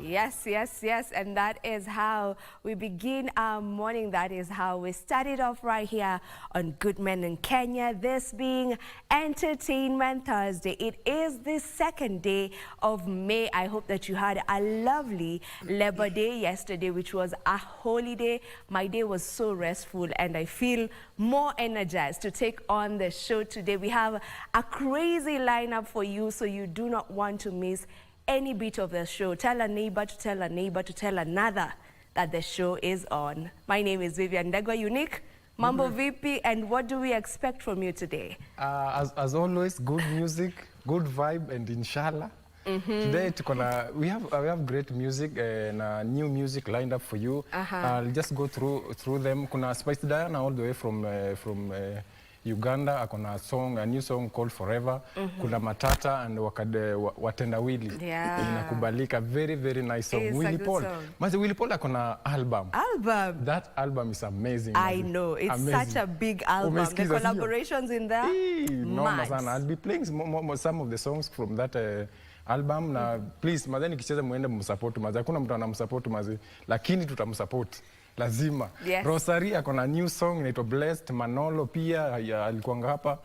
Yes, yes, yes, and that is how we begin our morning. That is how we started off right here on Good Men in Kenya, this being Entertainment Thursday. It is the second day of May. I hope that you had a lovely Labor Day yesterday, which was a holiday. My day was so restful, and I feel more energized to take on the show today. We have a crazy lineup for you, so you do not want to miss any bit of the show. Tell a neighbor to tell a neighbor to tell another that the show is on. My name is Vivian Ndegwa Unique. Mambo VP, and what do we expect from you today? As always, good music, good vibe, and inshallah. Today we have great music and new music lined up for you. I'll just go through them. Kuna Spice Diana all the way from Uganda, a new song called Forever. Kuna Matata and Watendawili. Yeah. Inakubalika, very nice song. It's Willie a good Paul. song. Maze Willie Paul akona album. That album is amazing. I know, it's amazing. Such a big album. The collaborations in there, I'll be playing some of the songs from that album. Na please, madhani kicheza muende msupport mazi. Hakuna mtu anamsupport mazi, lakini tutamsupport. Lazima. Yes. Rosary akona new song inaitwa Blessed. Manolo pia alikuanga hapa.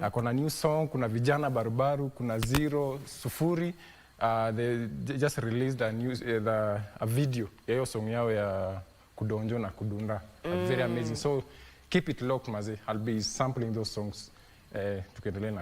Akona new song. Kuna Vijana Barubaru, kuna Zero, Sufuri. They just released a video ya hiyo song yao ya Kudonjo na Kudunda. Very amazing. So keep it locked, mazi. I'll be sampling those songs.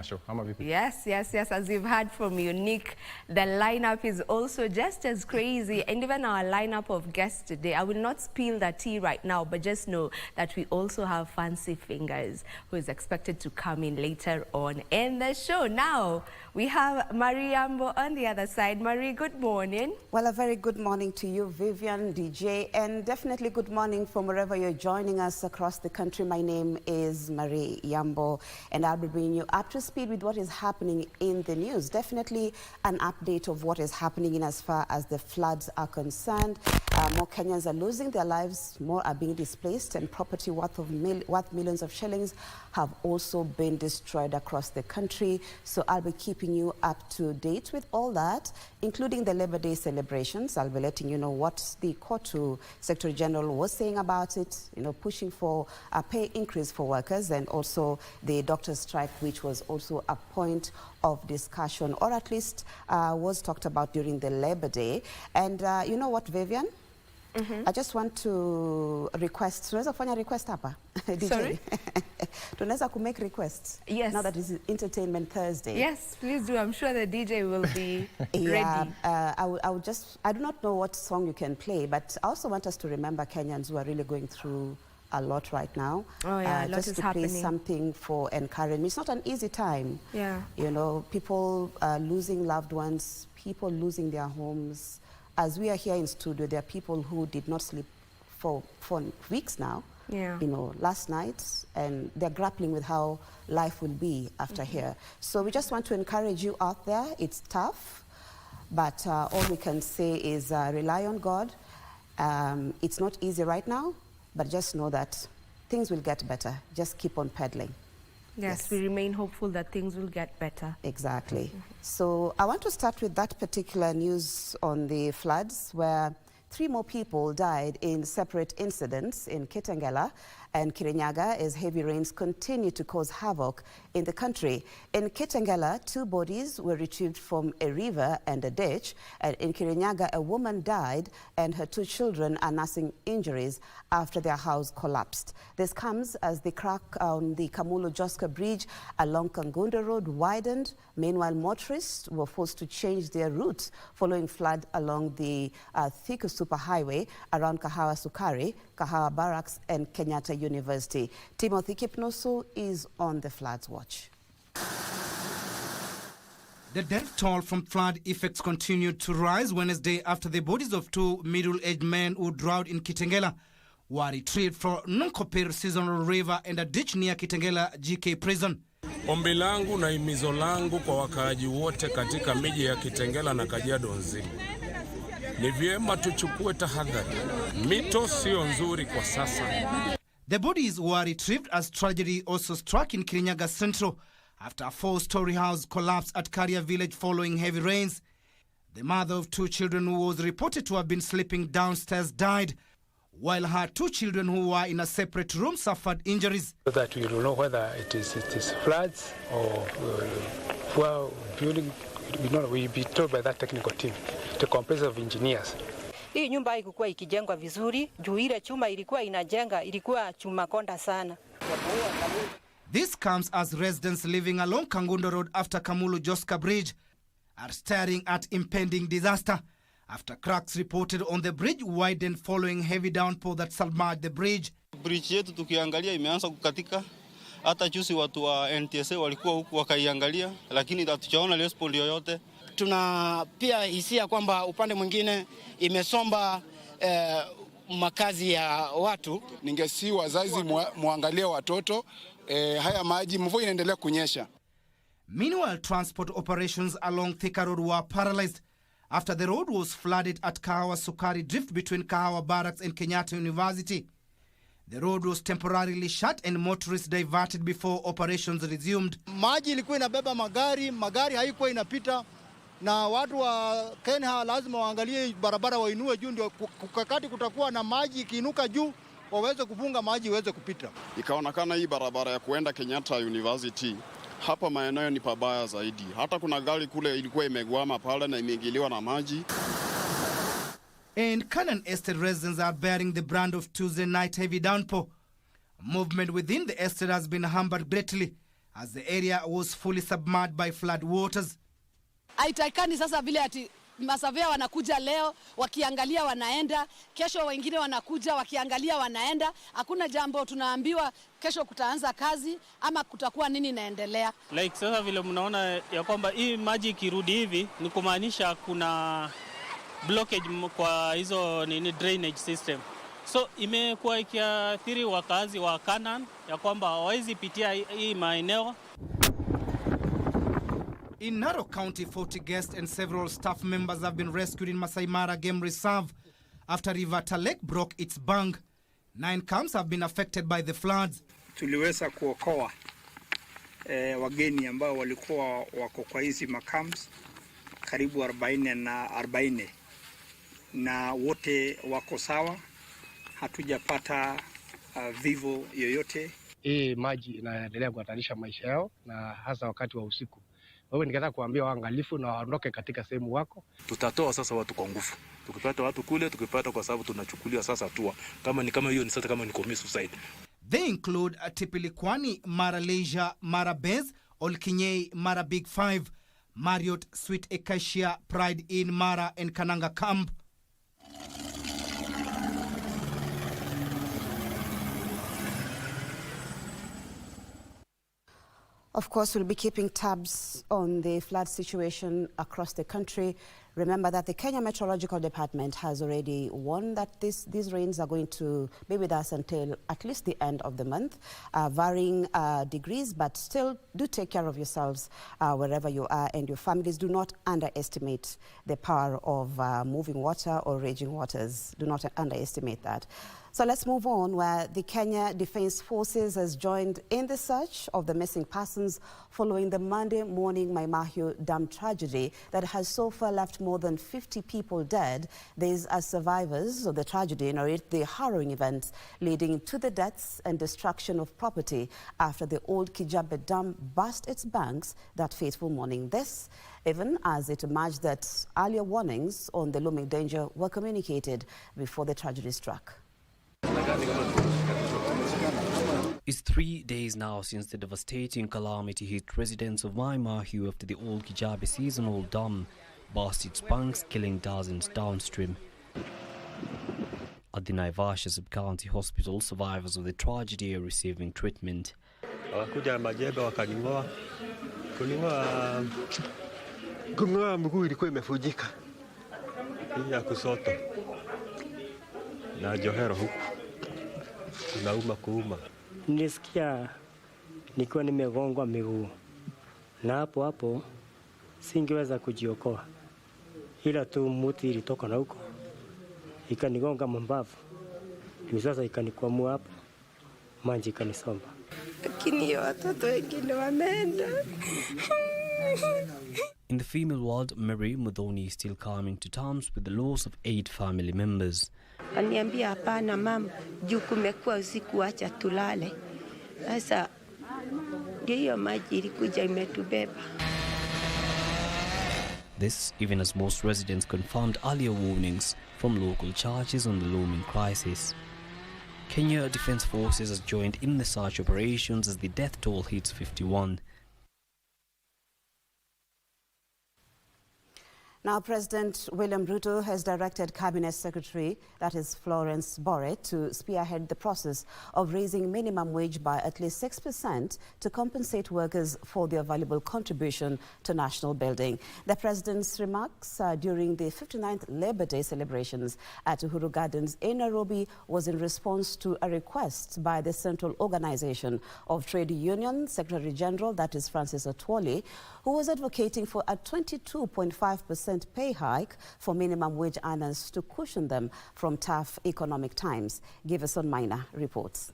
Show. Yes, as you've heard from Unique, the lineup is also just as crazy, and even our lineup of guests today, I will not spill the tea right now, but just know that we also have Fancy Fingers, who is expected to come in later on in the show. Now, we have Marie Yambo on the other side. Marie, good morning. Well, a very good morning to you, Vivian, DJ, and definitely good morning from wherever you're joining us across the country. My name is Marie Yambo, and I'll be bringing you up to speed with what is happening in the news. Definitely an update of what is happening in as far as the floods are concerned. More Kenyans are losing their lives, more are being displaced, and property worth millions of shillings have also been destroyed across the country. So I'll be keeping you up to date with all that, including the Labor Day celebrations. I'll be letting you know what the Kotu Secretary General was saying about it, pushing for a pay increase for workers, and also the doctors' strike, which was also a point of discussion, or at least was talked about during the Labor Day. And you know what, Vivian? I just want to request. Tunaweza kufanya request hapa? DJ. Sorry? Tunaweza ku make requests. Yes. Now that it's Entertainment Thursday. Yes, please do. I'm sure the DJ will be ready. I do not know what song you can play, but I also want us to remember Kenyans who are really going through a lot right now. Oh yeah, a lot just is to happening. play something for encouragement. It's not an easy time. Yeah. You know, people losing loved ones, people losing their homes. As we are here in studio, there are people who did not sleep for weeks now. Yeah. You know, last night, and they're grappling with how life will be after here. So we just want to encourage you out there. It's tough, but all we can say is rely on God. It's not easy right now, but just know that things will get better. Just keep on pedaling. Yes, we remain hopeful that things will get better. Exactly. So I want to start with that particular news on the floods, where 3 more people died in separate incidents in Kitengela and Kirinyaga as heavy rains continue to cause havoc in the country. In Kitengela, 2 bodies were retrieved from a river and a ditch. And in Kirinyaga, a woman died and her 2 children are nursing injuries after their house collapsed. This comes as the crack on the Kamulu-Joska Bridge along Kangundo Road widened. Meanwhile, motorists were forced to change their routes following flood along the Thika Superhighway around Kahawa Sukari, Kahawa Barracks and Kenyatta University. Timothy Kipnoso is on the floods watch. The death toll from flood effects continued to rise Wednesday after the bodies of 2 middle-aged men who drowned in Kitengela were retrieved from Nunkopir Seasonal River and a ditch near Kitengela GK Prison. Ombi langu na himizo langu kwa wakaaji wote katika miji ya Kitengela na Kajiado nzima. Ni vyema tuchukue tahadhari. Mito sio nzuri kwa sasa. The bodies were retrieved as tragedy also struck in Kirinyaga Central after a 4-story house collapsed at Karia village following heavy rains. The mother of 2 children who was reported to have been sleeping downstairs died, while her 2 children who were in a separate room suffered injuries. So that we don't know whether it is floods or well, building. We'll be told by that technical team, the comprehensive engineers. Hii nyumba haikuwa ikijengwa vizuri, juu ile chuma ilikuwa inajenga, ilikuwa chuma konda sana. This comes as residents living along Kangundo Road after Kamulu-Joska Bridge are staring at impending disaster after cracks reported on the bridge widened following heavy downpour that submerged the bridge. Bridge yetu tukiangalia imeanza kukatika. Hata juzi watu wa NTSA walikuwa huku wakaiangalia, lakini hatujaona response yoyote. Tuna pia hisia kwamba upande mwingine imesomba makazi ya watu. Ningesi wazazi muangalie watoto, haya maji mvua inaendelea kunyesha. Meanwhile, transport operations along Thika Road were paralyzed after the road was flooded at Kahawa Sukari drift between Kahawa Barracks and Kenyatta University. The road was temporarily shut and motorists diverted before operations resumed. Maji ilikuwa inabeba magari haikuwa inapita, na watu wa Kenya lazima waangalie barabara wainue juu, ndio kukakati kutakuwa na maji ikiinuka juu waweze kufunga maji iweze kupita. Ikaonekana hii barabara ya kuenda Kenyatta University hapa maeneo ni pabaya zaidi. Hata kuna gari kule ilikuwa imegwama pale na imeingiliwa na maji. And Canaan Estate residents are bearing the brand of Tuesday night heavy downpour. Movement within the estate has been hampered greatly as the area was fully submerged by flood waters. Haitakani sasa vile ati masavea wanakuja leo wakiangalia wanaenda, kesho wengine wanakuja wakiangalia wanaenda. Hakuna jambo tunaambiwa kesho kutaanza kazi ama kutakuwa nini inaendelea. Like sasa vile mnaona ya kwamba hii maji ikirudi hivi ni kumaanisha kuna blockage kwa hizo drainage system. So imekuwa ikiathiri wakazi wa Canaan ya kwamba hawezi pitia hii maeneo. In Narok County, 40 guests and several staff members have been rescued in Masai Mara Game Reserve after River Talek broke its bank. 9 camps have been affected by the floods. Tuliweza kuokoa wageni ambao walikuwa wako kwa hizi makams karibu 40 na wote wako sawa, hatujapata vivo yoyote. Hii maji inaendelea kuhatarisha maisha yao na hasa wakati wa usiku. Wewe ningetaka kuambia waangalifu na waondoke katika sehemu wako. Tutatoa sasa watu kwa nguvu. Tukipata watu kule, tukipata kwa sababu tunachukulia sasa hatua. Kama hiyo ni sasa kama ni commit suicide. They include Atipilikwani, Mara Leisure, Mara Bez, Olkinyei, Mara Big Five, Marriott, Sweet Acacia, Pride Inn, Mara and Kananga Camp. Of course, we'll be keeping tabs on the flood situation across the country. Remember that the Kenya Meteorological Department has already warned that these rains are going to be with us until at least the end of the month, varying degrees, but still do take care of yourselves wherever you are and your families. Do not underestimate the power of moving water or raging waters. Do not underestimate that. So let's move on, where the Kenya Defence Forces has joined in the search of the missing persons following the Monday morning Mai Mahiu dam tragedy that has so far left more than 50 people dead. These are survivors of the tragedy narrate the harrowing events leading to the deaths and destruction of property after the old Kijabe Dam burst its banks that fateful morning. This even as it emerged that earlier warnings on the looming danger were communicated before the tragedy struck. It's 3 days now since the devastating calamity hit residents of Mai Mahiu after the old Kijabe seasonal dam burst its banks, killing dozens downstream. At the Naivasha Sub-County Hospital, survivors of the tragedy are receiving treatment. Kungoa mguu ilikuwa imefujika. Hii ya kusoto. Na johero huku. Kunauma kuuma. Nilisikia nikiwa nimegongwa miguu. Na hapo singeweza kujiokoa. Ila tu muti ilitoka na huko. Ikanigonga mbavu. Hivi sasa ikanikwamua hapo. Maji kanisomba. Lakini watoto wengine wameenda. In the female ward, Mary Mudhoni is still coming to terms with the loss of 8 family members. Kaniambia hapana mama, juu kumekuwa usiku, acha tulale. Sasa hiyo maji ilikuja imetubeba. This even as most residents confirmed earlier warnings from local churches on the looming crisis. Kenya Defence Forces has joined in the search operations as the death toll hits 51. Now, President William Ruto has directed Cabinet Secretary, that is Florence Bore, to spearhead the process of raising minimum wage by at least 6% to compensate workers for their valuable contribution to national building. The President's remarks during the 59th Labour Day celebrations at Uhuru Gardens in Nairobi was in response to a request by the Central Organization of Trade Union Secretary General, that is Francis Atwoli, who was advocating for a 22.5% pay hike for minimum wage earners to cushion them from tough economic times. Giverson Minor reports.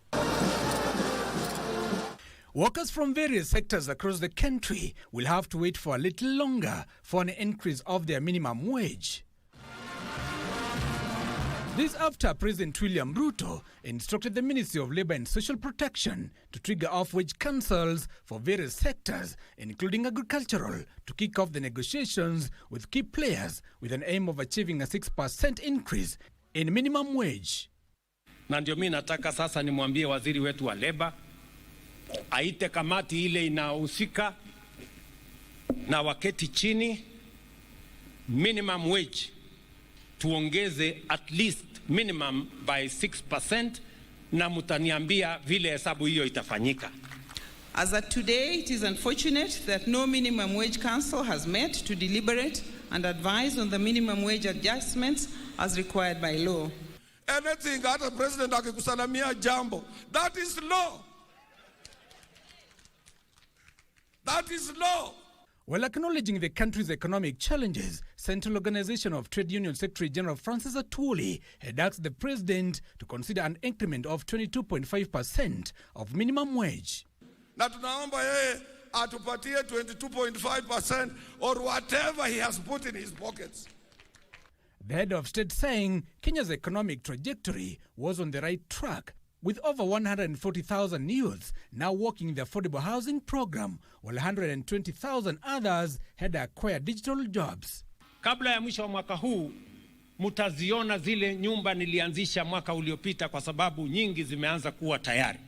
Workers from various sectors across the country will have to wait for a little longer for an increase of their minimum wage. This after President William Ruto instructed the Ministry of Labour and Social Protection to trigger off wage councils for various sectors, including agricultural, to kick off the negotiations with key players with an aim of achieving a 6% increase in minimum wage. Na ndio mimi nataka sasa nimwambie waziri wetu wa Labour aite kamati ile inahusika na waketi chini, minimum wage tuongeze at least minimum by 6%, na mutaniambia vile hesabu hiyo itafanyika. As at today, it is unfortunate that no minimum wage council has met to deliberate and advise on the minimum wage adjustments as required by law. Anything hata president akikusalamia jambo, that is law. That is law. While acknowledging the country's economic challenges, Central Organization of Trade Union Secretary General Francis Atwoli had asked the president to consider an increment of 22.5% of minimum wage. Na tunaomba yeye atupatie 22.5% or whatever he has put in his pockets. The head of state saying Kenya's economic trajectory was on the right track, with over 140,000 youths now working in the affordable housing program, while 120,000 others had acquired digital jobs. Kabla ya mwisho wa mwaka huu, mutaziona zile nyumba nilianzisha mwaka uliopita kwa sababu nyingi zimeanza kuwa tayari.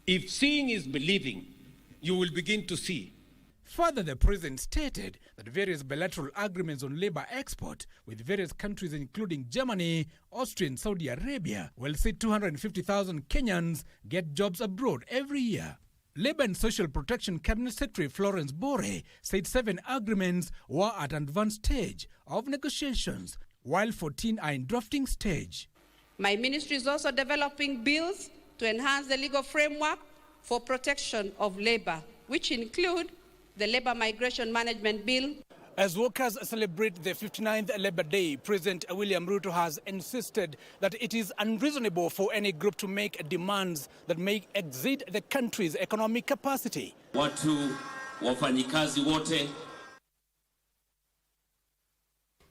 If seeing is believing, you will begin to see. Further, the president stated that various bilateral agreements on labor export with various countries including Germany, Austria and Saudi Arabia will see 250,000 Kenyans get jobs abroad every year. Labour and Social Protection Cabinet Secretary Florence Bore said 7 agreements were at an advanced stage of negotiations, while 14 are in drafting stage. My ministry is also developing bills to enhance the legal framework for protection of labour, which include the Labour Migration Management Bill. As workers celebrate the 59th Labour Day, President William Ruto has insisted that it is unreasonable for any group to make demands that may exceed the country's economic capacity. Watu wafanyikazi wote.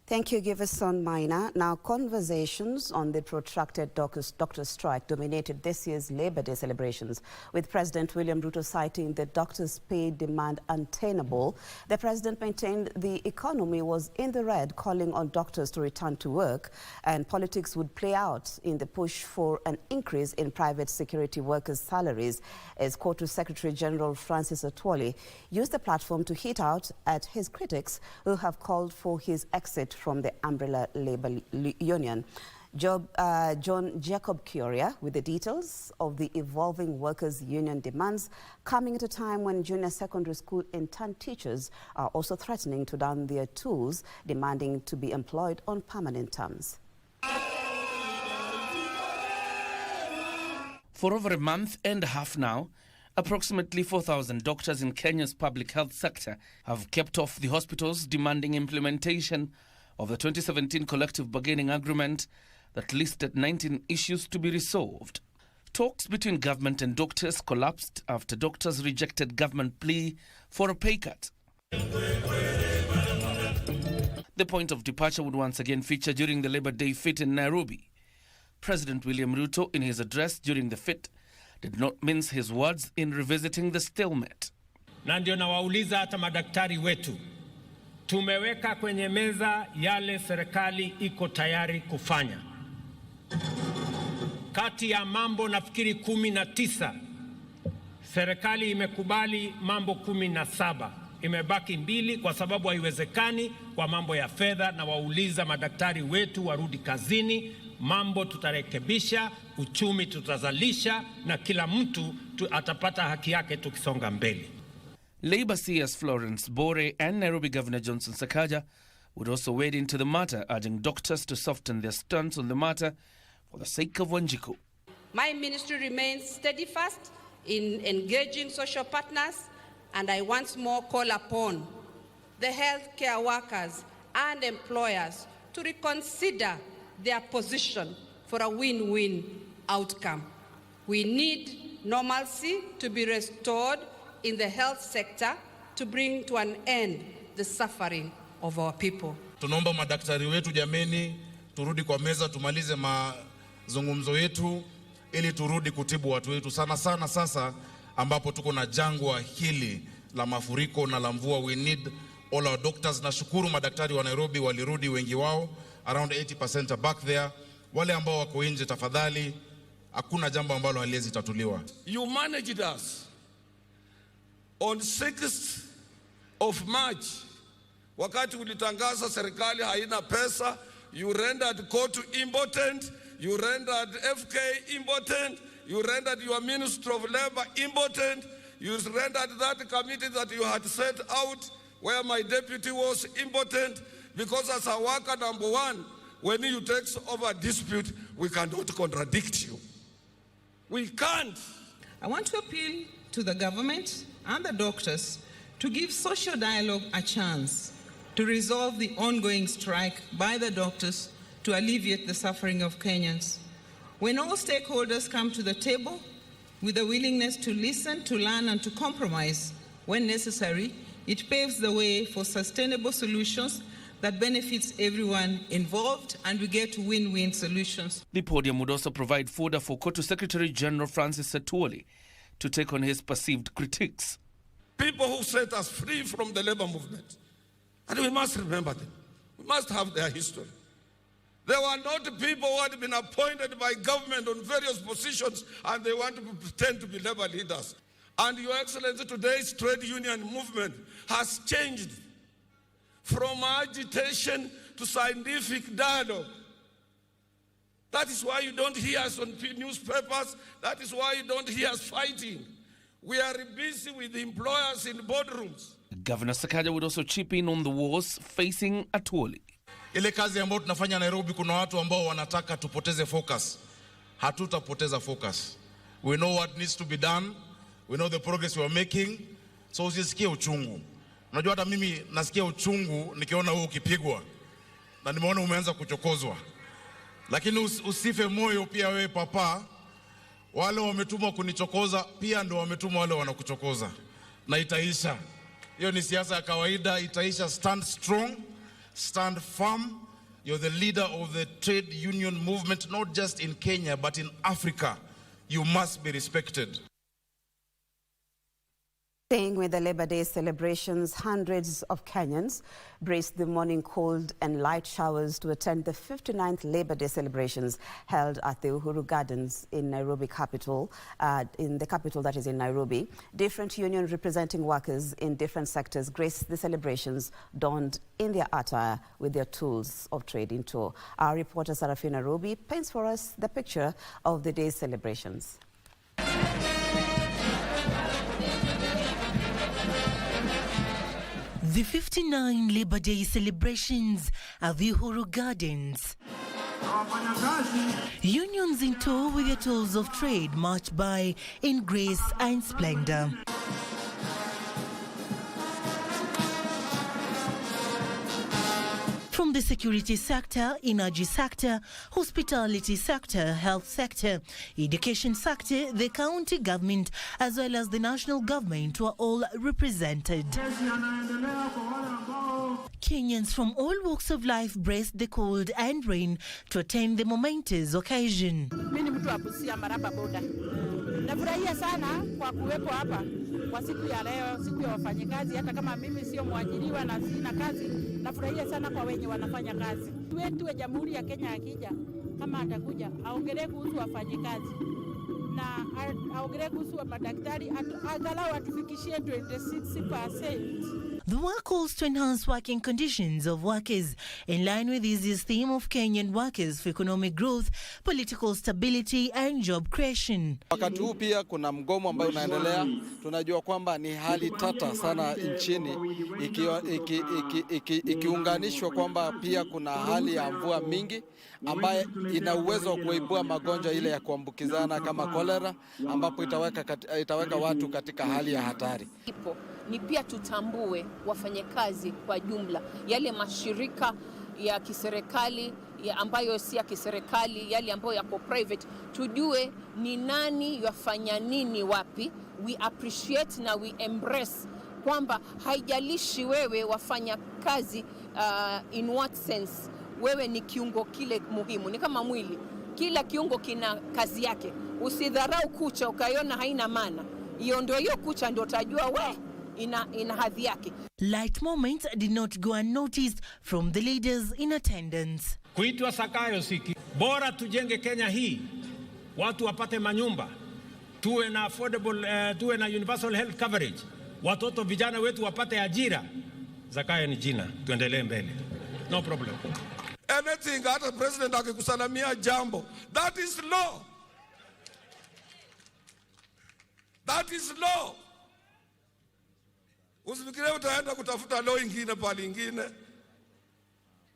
Thank you, Giverson Maina. Now, conversations on the protracted doctor strike dominated this year's Labour Day celebrations, with President William Ruto citing the doctors' pay demand untenable. The president maintained the economy was in the red, calling on doctors to return to work, and politics would play out in the push for an increase in private security workers' salaries, as Kotu Secretary General Francis Atwoli used the platform to hit out at his critics who have called for his exit from the umbrella labor union. John Jacob Curia with the details of the evolving workers' union demands, coming at a time when junior secondary school intern teachers are also threatening to down their tools, demanding to be employed on permanent terms. For over a month and a half now, approximately 4,000 doctors in Kenya's public health sector have kept off the hospitals, demanding implementation of the 2017 collective bargaining agreement that listed 19 issues to be resolved. Talks between government and doctors collapsed after doctors rejected government plea for a pay cut. The point of departure would once again feature during the Labour Day fit in Nairobi. President William Ruto, in his address during the fit, did not mince his words in revisiting the stalemate. Na ndio nawauliza hata madaktari wetu, tumeweka kwenye meza yale serikali iko tayari kufanya. Kati ya mambo nafikiri 19, serikali imekubali mambo 17. Imebaki 2 kwa sababu haiwezekani kwa mambo ya fedha, na wauliza madaktari wetu warudi kazini. Mambo tutarekebisha, uchumi tutazalisha, na kila mtu atapata haki yake tukisonga mbele. Labour CS Florence Bore and Nairobi Governor Johnson Sakaja would also wade into the matter, urging doctors to soften their stance on the matter for the sake of Wanjiku. My ministry remains steadfast in engaging social partners, and I once more call upon the healthcare workers and employers to reconsider their position for a win-win outcome. We need normalcy to be restored in the health sector to bring to an end the suffering of our people. Tunaomba madaktari wetu jameni, turudi kwa meza, tumalize mazungumzo yetu ili turudi kutibu watu wetu, sana sana sasa ambapo tuko na jangwa hili la mafuriko na la mvua. We need all our doctors. Nashukuru madaktari wa Nairobi walirudi wengi wao, around 80% are back there. Wale ambao wako nje, tafadhali, hakuna jambo ambalo haliwezi tatuliwa. You managed us on 6th of March. Wakati ulitangaza serikali haina pesa, you rendered court impotent, you rendered FK impotent, you rendered your Minister of Labor impotent, you rendered that committee that you had set out where my deputy was impotent, because as a worker number 1, when you take over a dispute, we cannot contradict you. We can't. I want to appeal to the government and the doctors to give social dialogue a chance to resolve the ongoing strike by the doctors to alleviate the suffering of Kenyans. When all stakeholders come to the table with a willingness to listen, to learn, and to compromise when necessary, it paves the way for sustainable solutions that benefits everyone involved, and we get win-win solutions. The podium would also provide fodder for KOTU Secretary General Francis Atwoli to take on his perceived critiques. People who set us free from the labor movement, and we must remember them. We must have their history. They were not people who had been appointed by government on various positions and they want to pretend to be labor leaders. And Your Excellency, today's trade union movement has changed from agitation to scientific dialogue. That is why you don't hear us on newspapers. That is why you don't hear us fighting. We are busy with the employers in boardrooms. Governor Sakaja would also chip in on the wars facing Atwoli. Ile kazi ambayo tunafanya Nairobi, kuna watu ambao wanataka tupoteze focus. Hatutapoteza focus. We know what needs to be done. We know the progress we are making. So usisikie uchungu. Unajua hata mimi nasikia uchungu nikiona wewe ukipigwa. Na nimeona umeanza kuchokozwa. Lakini usife moyo pia wewe papa. Wale wametumwa kunichokoza pia ndio wametumwa wale wanakuchokoza. Na itaisha. Hiyo ni siasa ya kawaida, itaisha. Stand strong. Stand firm. You're the leader of the trade union movement, not just in Kenya, but in Africa. You must be respected. Staying with the Labor Day celebrations, hundreds of Kenyans braced the morning cold and light showers to attend the 59th Labor Day celebrations held at the Uhuru Gardens in Nairobi capital, in the capital that is in Nairobi. Different unions representing workers in different sectors graced the celebrations, donned in their attire with their tools of trade in tow. Our reporter Sarafina Robi paints for us the picture of the day's celebrations. The 59 Labor Day celebrations at the Uhuru Gardens. Unions in tow with their tools of trade marched by in grace and splendor. From the security sector, energy sector, hospitality sector, health sector, education sector, the county government, as well as the national government were all represented. Kenyans from all walks of life braced the cold and rain to attend the momentous occasion. Nafurahia sana kwa kuwepo hapa kwa siku ya leo, siku ya wafanyakazi. Hata kama mimi sio mwajiriwa na sina kazi, nafurahia sana kwa wenye wanafanya kazi. Wetu wa Jamhuri ya Kenya akija, kama atakuja, aongelee kuhusu wafanyakazi na aongelee kuhusu madaktari, angalau atufikishie 26%. The work calls to enhance working conditions of workers in line with this theme of Kenyan workers for economic growth, political stability and job creation. Wakati huu pia kuna mgomo ambao unaendelea. Tunajua kwamba ni hali tata sana nchini ikiunganishwa kwamba pia kuna hali ya mvua mingi ambaye ina uwezo wa kuibua magonjwa ile ya kuambukizana kama kolera, ambapo itaweka watu katika hali ya hatari. Ni pia tutambue wafanyakazi kwa jumla, yale mashirika ya kiserikali ambayo si ya kiserikali, yale ambayo yako private, tujue ni nani yafanya nini wapi. We appreciate na we embrace kwamba haijalishi wewe wafanya kazi in what sense, wewe ni kiungo kile muhimu. Ni kama mwili, kila kiungo kina kazi yake. Usidharau kucha ukaiona haina maana. Hiyo ndio hiyo kucha ndio utajua we ina hadhi yake. Light moments did not go unnoticed from the leaders in attendance. Kuitwa Sakayo siki. Bora tujenge Kenya hii. Watu wapate manyumba. Tuwe na affordable, tuwe na universal health coverage. Watoto vijana wetu wapate ajira. Zakayo ni jina. Tuendelee mbele. No problem. Anything hata president akikusalamia jambo, that is law. That is law. Usifikirie utaenda kutafuta law ingine pale ingine.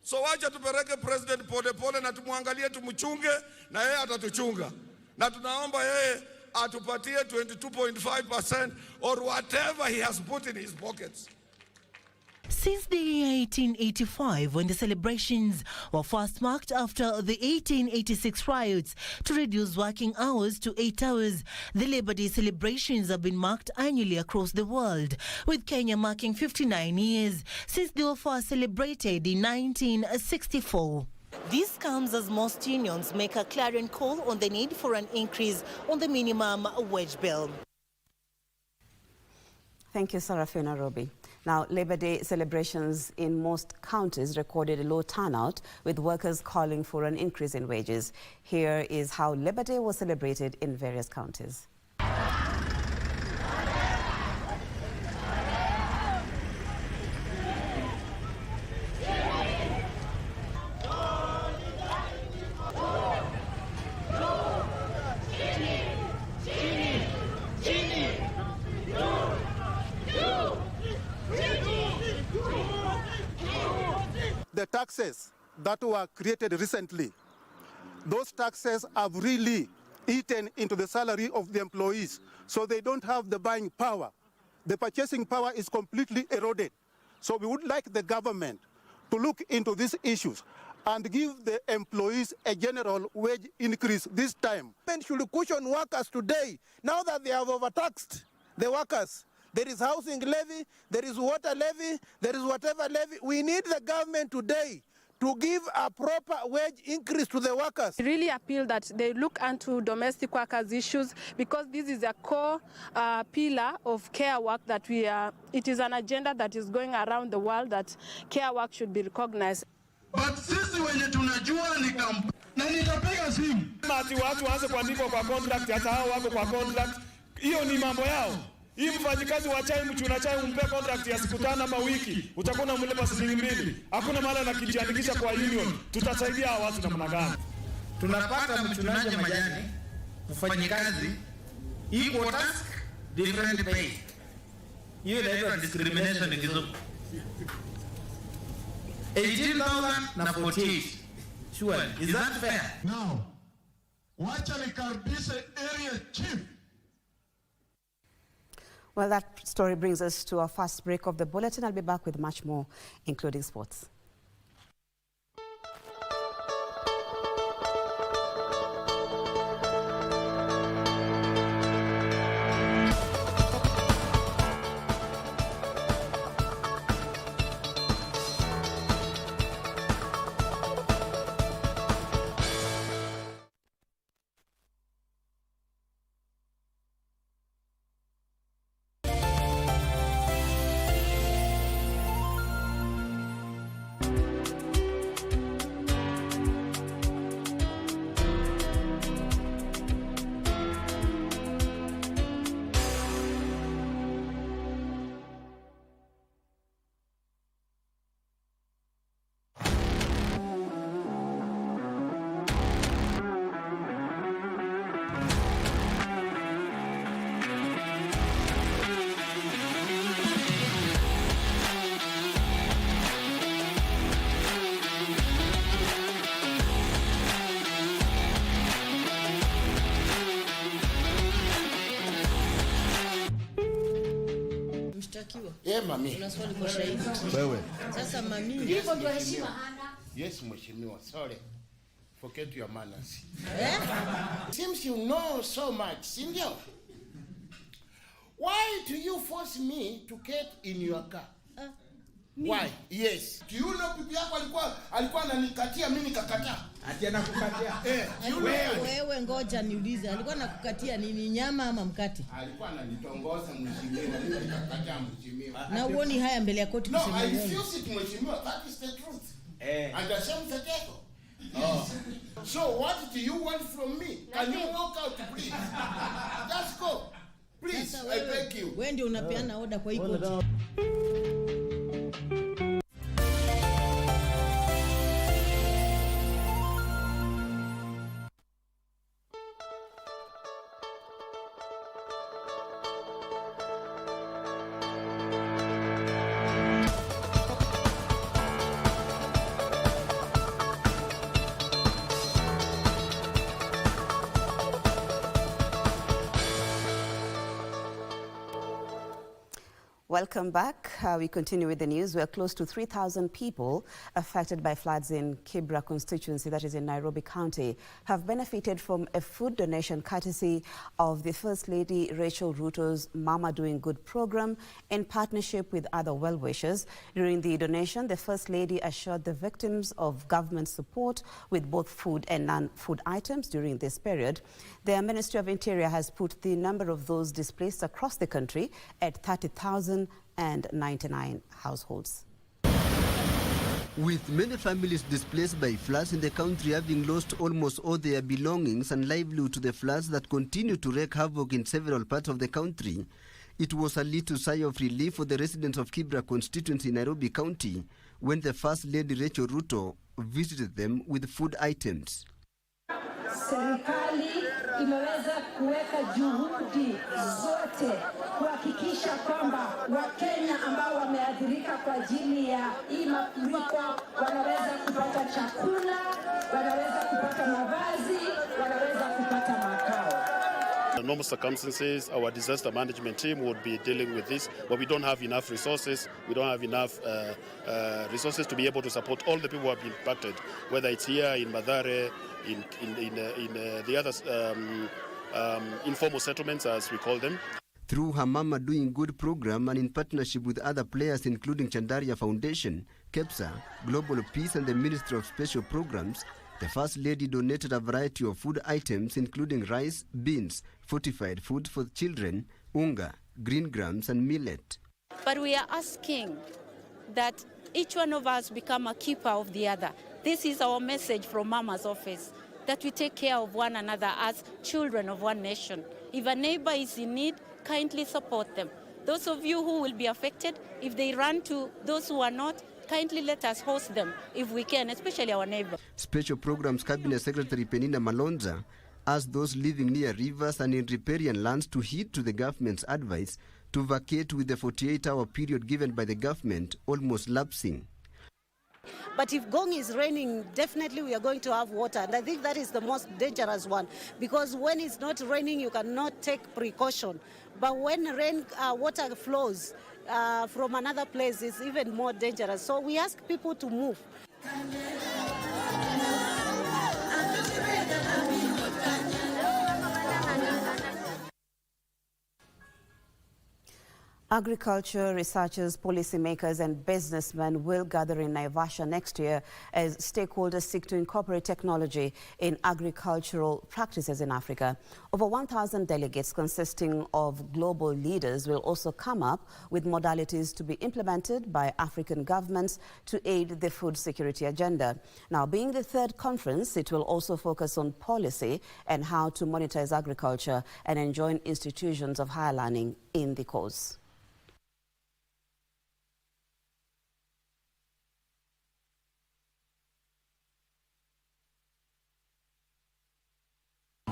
So wacha tupeleke president pole pole na tumwangalie, tumchunge na yeye atatuchunga. Na tunaomba yeye atupatie 22.5% or whatever he has put in his pockets. Since the year 1885, when the celebrations were first marked after the 1886 riots to reduce working hours to 8 hours, the Labour Day celebrations have been marked annually across the world, with Kenya marking 59 years since they were first celebrated in 1964. This comes as most unions make a clarion call on the need for an increase on the minimum wage bill. Thank you, Sarafina Robi. Now, Labour Day celebrations in most counties recorded a low turnout, with workers calling for an increase in wages. Here is how Labour Day was celebrated in various counties. The taxes that were created recently, those taxes have really eaten into the salary of the employees, so they don't have the buying power. The purchasing power is completely eroded. So we would like the government to look into these issues and give the employees a general wage increase this time. Government should cushion workers today, now that they have overtaxed the workers. There is housing levy, there is water levy, there is whatever levy. We need the government today to give a proper wage increase to the workers. I really appeal that they look into domestic workers' issues, because this is a core pillar of care work that it is an agenda that is going around the world that care work should be recognized. But sisi wenye tunajua ni na nitapiga simu. Ati watu waanze kuandikwa kwa contract, hata hao wako kwa contract. Hiyo ni mambo yao. Hii mfanyikazi wa chai mchuna chai umpe contract ya siku 5 ama wiki, utakuwa unamlipa shilingi 2. Hakuna mahali anakijiandikisha kwa union. Tutasaidia hao watu namna gani? Tunapata mchunaji majani, mfanyikazi, equal task, different pay. Hiyo inaitwa discrimination in Kizungu. 18,000 na 48. Sure, is that fair? Now, wacha nikaribishe area chief. Well, that story brings us to our first break of the bulletin. I'll be back with much more, including sports. Mami. Unaswali kwa shahidi. Wewe. Sasa mami. Hivyo ndio heshima hana. Yes, mheshimiwa. Sorry. Forget your manners. Seems you know so much, Sindio. Why do you force me to get in your car? Why? Yes. Do you know bibi yako alikuwa ananikatia mimi nikakataa? Ati anakukatia? Wewe ngoja niulize, alikuwa anakukatia nini, nyama ama mkate? Alikuwa ananitongoza mheshimiwa, mimi nikakataa mheshimiwa. Na uoni haya mbele ya koti kusema no, I refuse it mheshimiwa, that is the truth. And the same the devil. So what do you want from me? Can you walk out please? Just go. Please, I beg you. Wewe ndio unapeana order kwa hii koti. Welcome back. We continue with the news. We are close to 3,000 people affected by floods in Kibra constituency, that is in Nairobi County, have benefited from a food donation courtesy of the First Lady Rachel Ruto's Mama Doing Good program in partnership with other well-wishers. During the donation, the First Lady assured the victims of government support with both food and non-food items during this period. The Ministry of Interior has put the number of those displaced across the country at 30,099 households. With many families displaced by floods in the country having lost almost all their belongings and livelihood to the floods that continue to wreak havoc in several parts of the country, it was a little sigh of relief for the residents of Kibra constituency in Nairobi County when the First Lady Rachel Ruto visited them with food items. Serikali imeweza kuweka juhudi zote kuhakikisha kwamba Wakenya ambao wameathirika kwa ajili ya hii mafuriko wanaweza kupata chakula, wanaweza kupata mavazi, wanaweza kupata makao. In normal circumstances, our disaster management team would be dealing with this, but we don't have enough resources. We don't have enough resources to be able to support all the people who have been impacted, whether it's here in Madare, in the other informal settlements, as we call them. Through her Mama Doing Good program and in partnership with other players including Chandaria Foundation, KEPSA, Global Peace and the Ministry of Special Programs, the First Lady donated a variety of food items including rice, beans, fortified food for children, unga, green grams and millet. But we are asking that each one of us become a keeper of the other. This is our message from Mama's office, that we take care of one another as children of one nation. If a neighbor is in need, kindly support them. Those of you who will be affected, if they run to those who are not, kindly let us host them if we can, especially our neighbors. Special Programs Cabinet Secretary Penina Malonza asked those living near rivers and in riparian lands to heed to the government's advice to vacate with the 48-hour period given by the government almost lapsing. But if Gong is raining, definitely we are going to have water. And I think that is the most dangerous one, because when it's not raining, you cannot take precaution. But when rain water flows from another place, it's even more dangerous. So we ask people to move. Agriculture researchers, policymakers and businessmen will gather in Naivasha next year as stakeholders seek to incorporate technology in agricultural practices in Africa. Over 1,000 delegates consisting of global leaders will also come up with modalities to be implemented by African governments to aid the food security agenda. Now, being the third conference, it will also focus on policy and how to monetize agriculture and enjoin institutions of higher learning in the cause.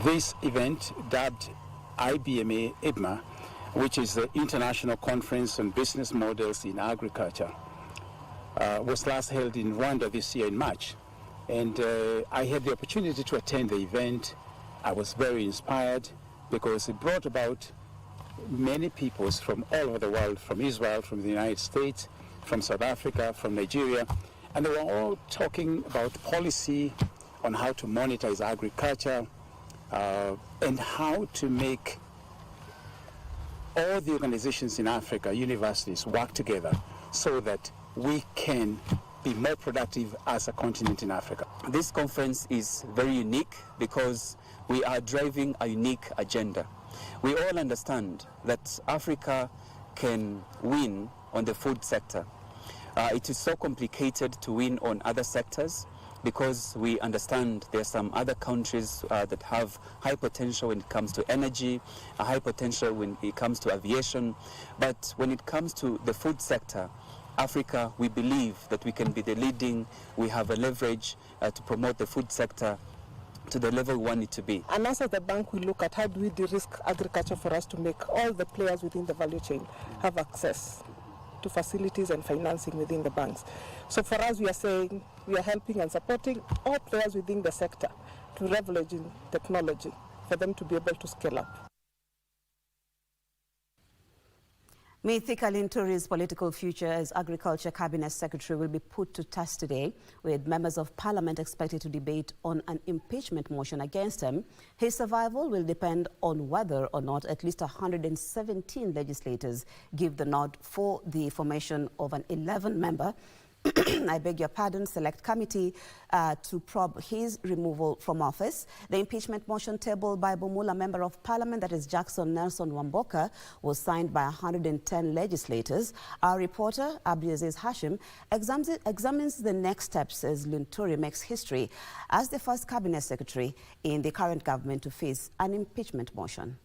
This event, dubbed IBMA-IBMA, which is the International Conference on Business Models in Agriculture, was last held in Rwanda this year in March. And I had the opportunity to attend the event. I was very inspired because it brought about many peoples from all over the world, from Israel, from the United States, from South Africa, from Nigeria, and they were all talking about policy on how to monetize agriculture, and how to make all the organizations in Africa, universities, work together so that we can be more productive as a continent in Africa. This conference is very unique because we are driving a unique agenda. We all understand that Africa can win on the food sector. It is so complicated to win on other sectors, because we understand there are some other countries that have high potential when it comes to energy, a high potential when it comes to aviation. But when it comes to the food sector, Africa, we believe that we can be the leading, we have a leverage to promote the food sector to the level we want it to be. And as at the bank, we look at how do we de-risk agriculture for us to make all the players within the value chain have access to facilities and financing within the banks. So for us, we are saying we are helping and supporting all players within the sector to leverage in technology for them to be able to scale up. Mythical Linturi's political future as Agriculture Cabinet Secretary will be put to test today, with members of Parliament expected to debate on an impeachment motion against him. His survival will depend on whether or not at least 117 legislators give the nod for the formation of an 11-member I beg your pardon, select committee to probe his removal from office. The impeachment motion tabled by Bumula Member of Parliament, that is Jackson Nelson Wamboka, was signed by 110 legislators. Our reporter, Abdiaziz Hashim, examines the next steps as Linturi makes history as the first cabinet secretary in the current government to face an impeachment motion.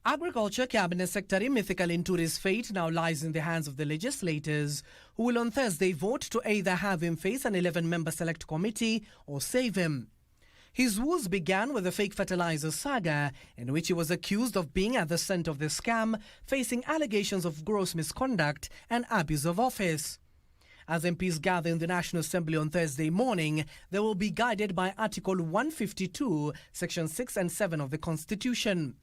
Agriculture Cabinet Secretary Mythical Linturi's fate now lies in the hands of the legislators, who will on Thursday vote to either have him face an 11-member select committee or save him. His woes began with the fake fertilizer saga, in which he was accused of being at the center of the scam, facing allegations of gross misconduct and abuse of office. As MPs gather in the National Assembly on Thursday morning, they will be guided by Article 152, Section 6 and 7 of the Constitution.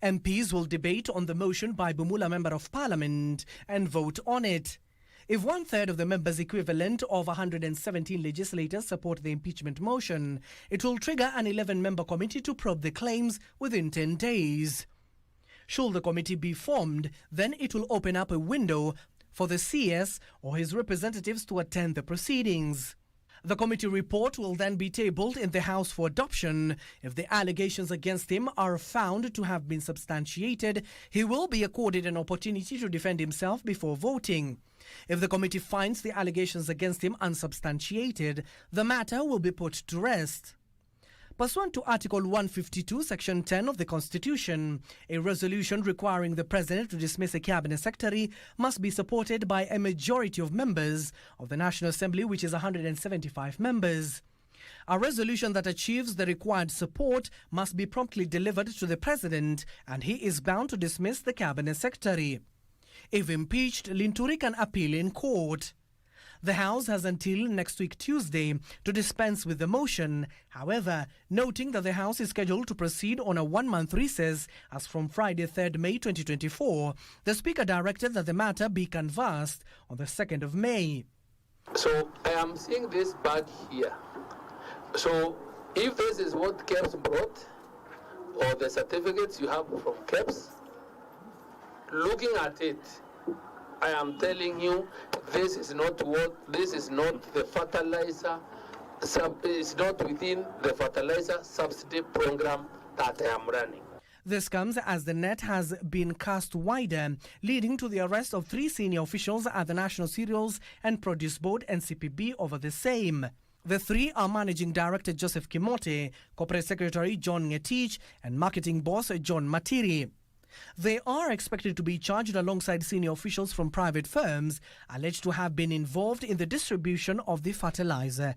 MPs will debate on the motion by Bumula Member of Parliament and vote on it. If 1/3 of the members equivalent of 117 legislators support the impeachment motion, it will trigger an 11-member committee to probe the claims within 10 days. Should the committee be formed, then it will open up a window for the CS or his representatives to attend the proceedings. The committee report will then be tabled in the House for adoption. If the allegations against him are found to have been substantiated, he will be accorded an opportunity to defend himself before voting. If the committee finds the allegations against him unsubstantiated, the matter will be put to rest. Pursuant to Article 152, Section 10 of the Constitution, a resolution requiring the President to dismiss a Cabinet Secretary must be supported by a majority of members of the National Assembly, which is 175 members. A resolution that achieves the required support must be promptly delivered to the President, and he is bound to dismiss the Cabinet Secretary. If impeached, Linturi can appeal in court. The House has until next week Tuesday to dispense with the motion. However, noting that the House is scheduled to proceed on a 1-month recess as from Friday 3rd May 2024, the Speaker directed that the matter be canvassed on the 2nd of May. So I am seeing this bag here. So if this is what KEBS brought, or the certificates you have from KEBS, looking at it, I am telling you, this is not the fertilizer, it's not within the fertilizer subsidy program that I am running. This comes as the net has been cast wider, leading to the arrest of 3 senior officials at the National Cereals and Produce Board (NCPB) over the same. The 3 are Managing Director Joseph Kimote, Corporate Secretary John Ngetich, and Marketing Boss John Matiri. They are expected to be charged alongside senior officials from private firms alleged to have been involved in the distribution of the fertilizer.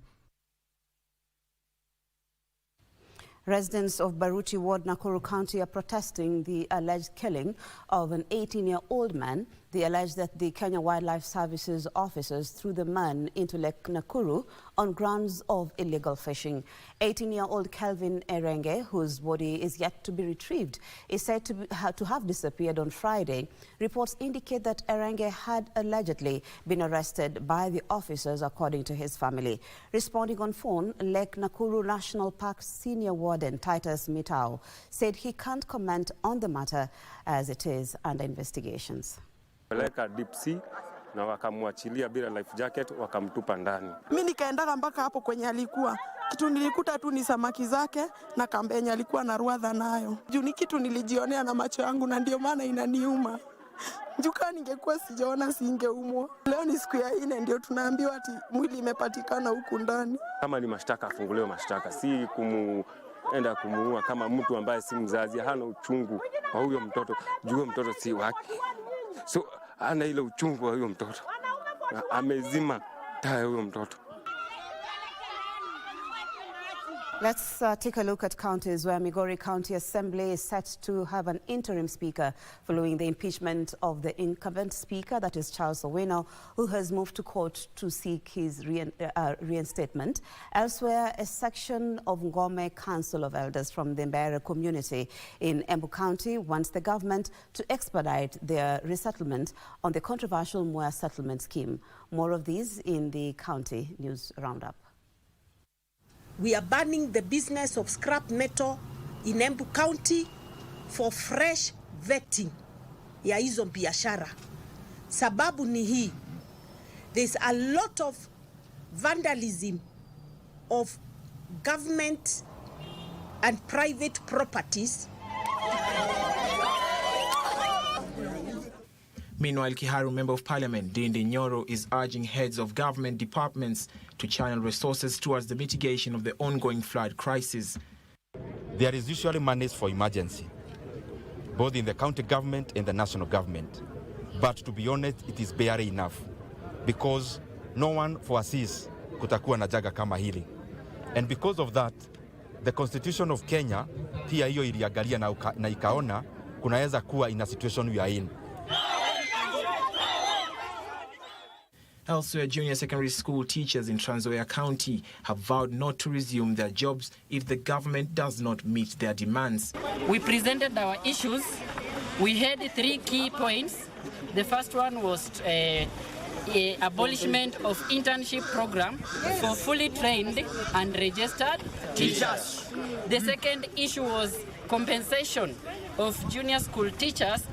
Residents of Baruti Ward, Nakuru County are protesting the alleged killing of an 18-year-old man. They allege that the Kenya Wildlife Services officers threw the man into Lake Nakuru on grounds of illegal fishing. 18-year-old Kelvin Erenge, whose body is yet to be retrieved, is said to have disappeared on Friday. Reports indicate that Erenge had allegedly been arrested by the officers, according to his family. Responding on phone, Lake Nakuru National Park Senior Warden Titus Mitao said he can't comment on the matter as it is under investigations. Peleka deep sea na wakamwachilia bila life jacket, wakamtupa ndani. Mimi nikaendaga mpaka hapo kwenye alikuwa. Kitu nilikuta tu ni samaki zake na kambenye alikuwa na ruadha nayo. Juu ni kitu nilijionea na macho yangu na ndio maana inaniuma. Juka ningekuwa sijaona singeumwa. Leo ni siku ya 4 ndio tunaambiwa ati mwili imepatikana huku ndani. Kama ni mashtaka afunguliwe mashtaka, si enda kumuua kama mtu ambaye si mzazi, hana uchungu wa huyo mtoto. Juu mtoto si wake. So ana ile uchungu wa huyo mtoto. Amezima taa huyo mtoto. Let's take a look at counties where Migori County Assembly is set to have an interim speaker following the impeachment of the incumbent speaker, that is Charles Owino, who has moved to court to seek his reinstatement. Elsewhere, a section of Ngome Council of Elders from the Mbere community in Embu County wants the government to expedite their resettlement on the controversial Moya settlement scheme. More of these in the county news roundup. We are banning the business of scrap metal in Embu County for fresh vetting ya hizo biashara. Sababu ni hii. There's a lot of vandalism of government and private properties. Meanwhile, Kiharu Member of Parliament Dindi Nyoro is urging heads of government departments to channel resources towards the mitigation of the ongoing flood crisis. There is usually money for emergency, both in the county government and the national government. But to be honest, it is barely enough because no one foresees kutakuwa na jaga kama hili. And because of that, the Constitution of Kenya pia hiyo iliangalia na ikaona kunaweza kuwa in a situation we are in. Elsewhere, junior secondary school teachers in Trans Nzoia County have vowed not to resume their jobs if the government does not meet their demands. We presented our issues. We had 3 key points. The first one was abolishment of internship program for fully trained and registered teachers. The second issue was compensation of junior school teachers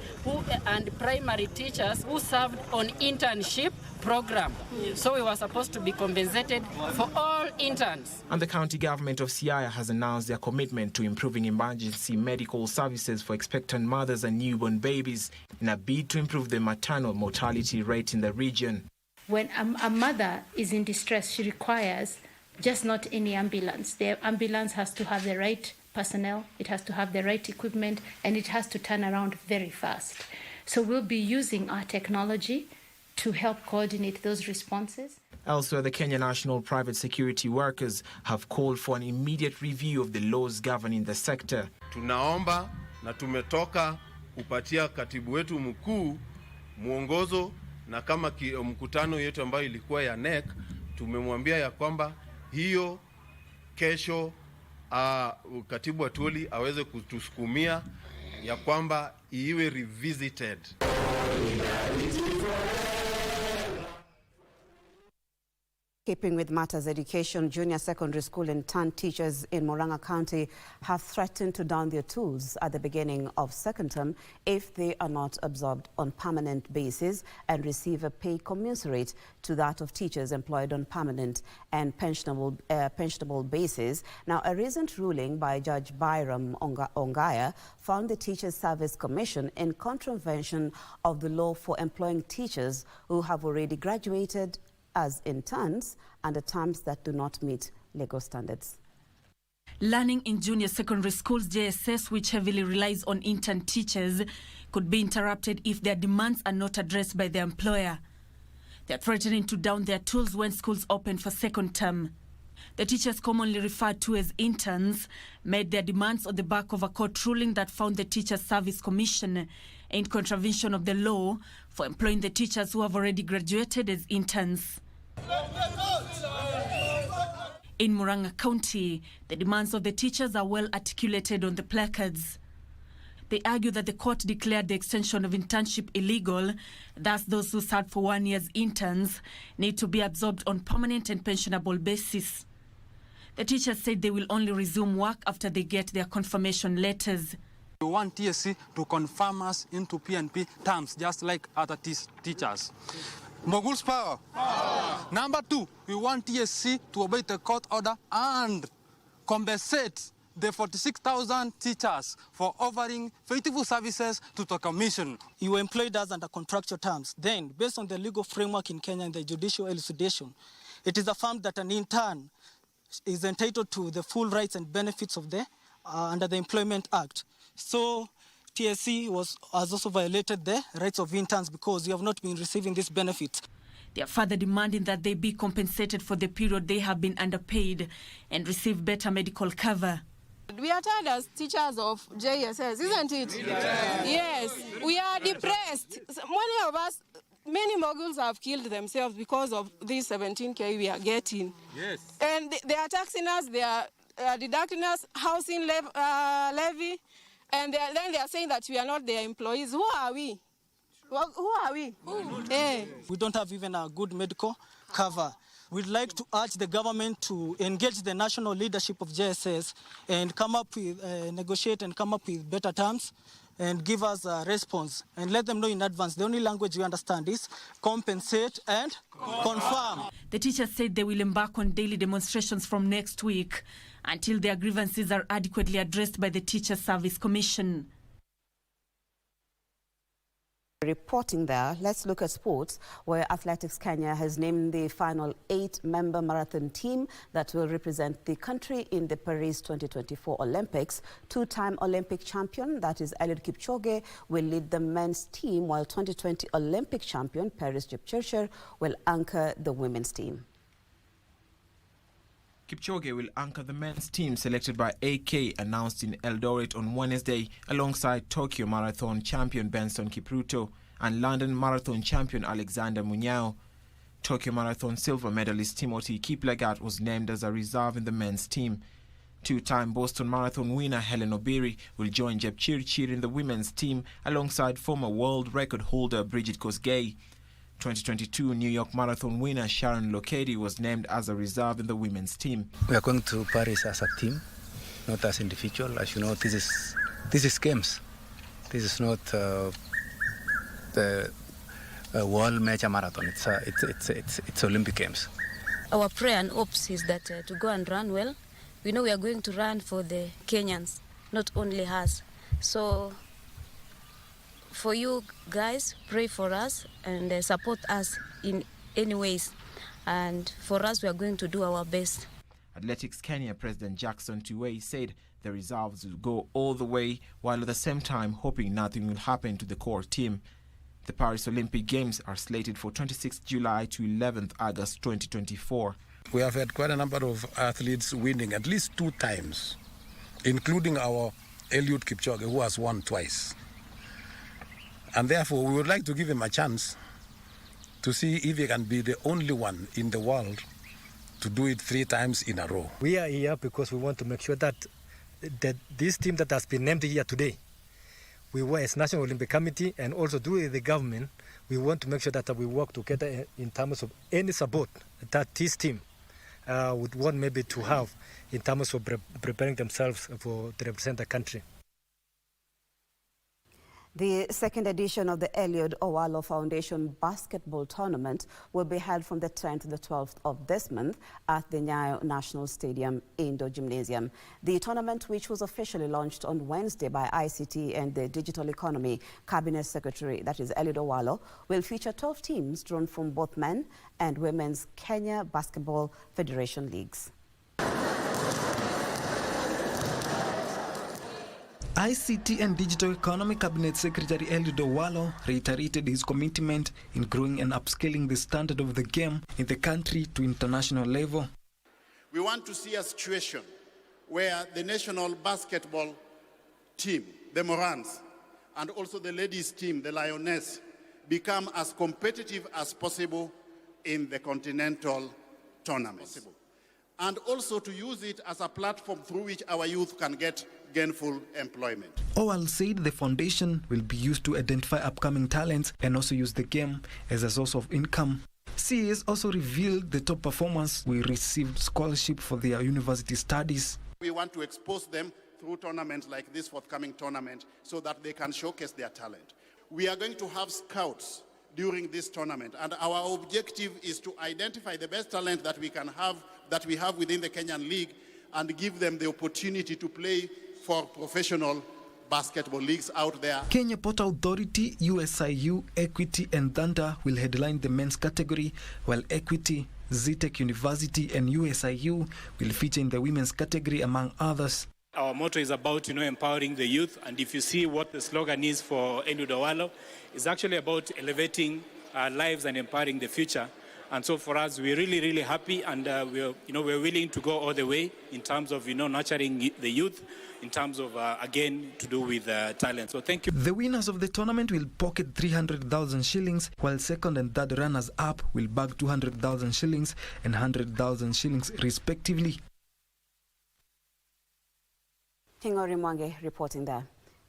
and primary teachers who served on internship program. So we were supposed to be compensated for all interns. And the county government of Siaya has announced their commitment to improving emergency medical services for expectant mothers and newborn babies in a bid to improve the maternal mortality rate in the region. When a mother is in distress, she requires just not any ambulance. The ambulance has to have the right personnel, it has to have the right equipment, and it has to turn around very fast. So we'll be using our technology to help coordinate those responses. Elsewhere, the Kenya National Private Security Workers have called for an immediate review of the laws governing the sector. Tunaomba na tumetoka kupatia katibu wetu mkuu mwongozo, na kama mkutano yetu ambayo ilikuwa ya NEC tumemwambia ya kwamba hiyo kesho katibu Atwoli aweze kutusukumia ya kwamba iwe revisited. Keeping with matters education, junior secondary school and TAN teachers in Murang'a County have threatened to down their tools at the beginning of second term if they are not absorbed on permanent basis and receive a pay commensurate to that of teachers employed on permanent and pensionable basis. Now, a recent ruling by Judge Byram Ongaya found the Teachers Service Commission in contravention of the law for employing teachers who have already graduated as interns under terms that do not meet legal standards. Learning in junior secondary schools, JSS, which heavily relies on intern teachers, could be interrupted if their demands are not addressed by their employer. They are threatening to down their tools when schools open for second term. The teachers, commonly referred to as interns, made their demands on the back of a court ruling that found the Teachers Service Commission in contravention of the law for employing the teachers who have already graduated as interns. In Murang'a County, the demands of the teachers are well articulated on the placards. They argue that the court declared the extension of internship illegal, thus those who served for 1 year as interns need to be absorbed on permanent and pensionable basis. The teachers said they will only resume work after they get their confirmation letters. We want TSC to confirm us into PNP terms, just like other teachers. Mogul's power. Number 2, we want TSC to obey the court order and compensate the 46,000 teachers for offering faithful services to the commission. You employed us under contractual terms. Then, based on the legal framework in Kenya and the judicial elucidation, it is affirmed that an intern is entitled to the full rights and benefits of the under the Employment Act. So TSC has also violated the rights of interns because you have not been receiving these benefits. They are further demanding that they be compensated for the period they have been underpaid and receive better medical cover. We are tired as teachers of JSS, isn't it? Yes, we are depressed. Many of us, many moguls have killed themselves because of this 17K we are getting. Yes. And they are taxing us, they are deducting us housing levy, and then they are saying that we are not their employees. Who are we? Who are we? We don't have even a good medical cover. We'd like to urge the government to engage the national leadership of JSS and come up with, negotiate and come up with better terms and give us a response and let them know in advance. The only language we understand is compensate and confirm. The teachers said they will embark on daily demonstrations from next week until their grievances are adequately addressed by the Teacher Service Commission. Reporting there, let's look at sports, where Athletics Kenya has named the final 8-member marathon team that will represent the country in the Paris 2024 Olympics. Two-time Olympic champion, that is Eliud Kipchoge, will lead the men's team, while 2020 Olympic champion Paris Jepchirchir will anchor the women's team. Kipchoge will anchor the men's team selected by AK, announced in Eldoret on Wednesday, alongside Tokyo Marathon champion Benson Kipruto and London Marathon champion Alexander Munyao. Tokyo Marathon silver medalist Timothy Kiplagat was named as a reserve in the men's team. Two-time Boston Marathon winner Helen Obiri will join Jepchirchir in the women's team alongside former world record holder Bridget Kosgei. 2022 New York Marathon winner Sharon Lokedi was named as a reserve in the women's team. We are going to Paris as a team, not as individual. As you know, this is games. This is not the world major marathon. It's Olympic Games. Our prayer and hopes is that to go and run well. We know we are going to run for the Kenyans, not only us. So for you guys, pray for us and support us in any ways. And for us, we are going to do our best. Athletics Kenya President Jackson Tuwei said the reserves will go all the way, while at the same time hoping nothing will happen to the core team. The Paris Olympic Games are slated for 26th July to 11th August 2024. We have had quite a number of athletes winning at least 2 times, including our Eliud Kipchoge, who has won twice. And therefore, we would like to give him a chance to see if he can be the only one in the world to do it 3 times in a row. We are here because we want to make sure that this team that has been named here today, we work as National Olympic Committee and also do the government, we want to make sure that we work together in terms of any support that this team would want maybe to have in terms of preparing themselves to represent the country. The second edition of the Eliud Owalo Foundation Basketball Tournament will be held from the 10th to the 12th of this month at the Nyayo National Stadium Indoor Gymnasium. The tournament, which was officially launched on Wednesday by ICT and the Digital Economy Cabinet Secretary, that is Eliud Owalo, will feature 12 teams drawn from both men and women's Kenya Basketball Federation leagues. ICT and Digital Economy Cabinet Secretary Eliud Owalo reiterated his commitment in growing and upscaling the standard of the game in the country to international level. We want to see a situation where the national basketball team, the Morans, and also the ladies team, the Lioness, become as competitive as possible in the continental tournament. And also to use it as a platform through which our youth can get gainful employment. Owal said the foundation will be used to identify upcoming talents and also use the game as a source of income. CAS also revealed the top performers will receive scholarship for their university studies. We want to expose them through tournaments like this forthcoming tournament so that they can showcase their talent. We are going to have scouts during this tournament, and our objective is to identify the best talent that we have within the Kenyan League and give them the opportunity to play for professional basketball leagues out there. Kenya Port Authority, USIU, Equity and Thunder will headline the men's category, while Equity, Zetech University and USIU will feature in the women's category, among others. Our motto is about, empowering the youth, and if you see what the slogan is for Eliud Owalo, it's actually about elevating our lives and empowering the future And so for us, we're really, really happy, and we're willing to go all the way in terms of, nurturing the youth, in terms of, again, to do with talent. So thank you. The winners of the tournament will pocket 300,000 shillings, while second and third runners-up will bag 200,000 shillings and 100,000 shillings, respectively. Hingori Mwange reporting there.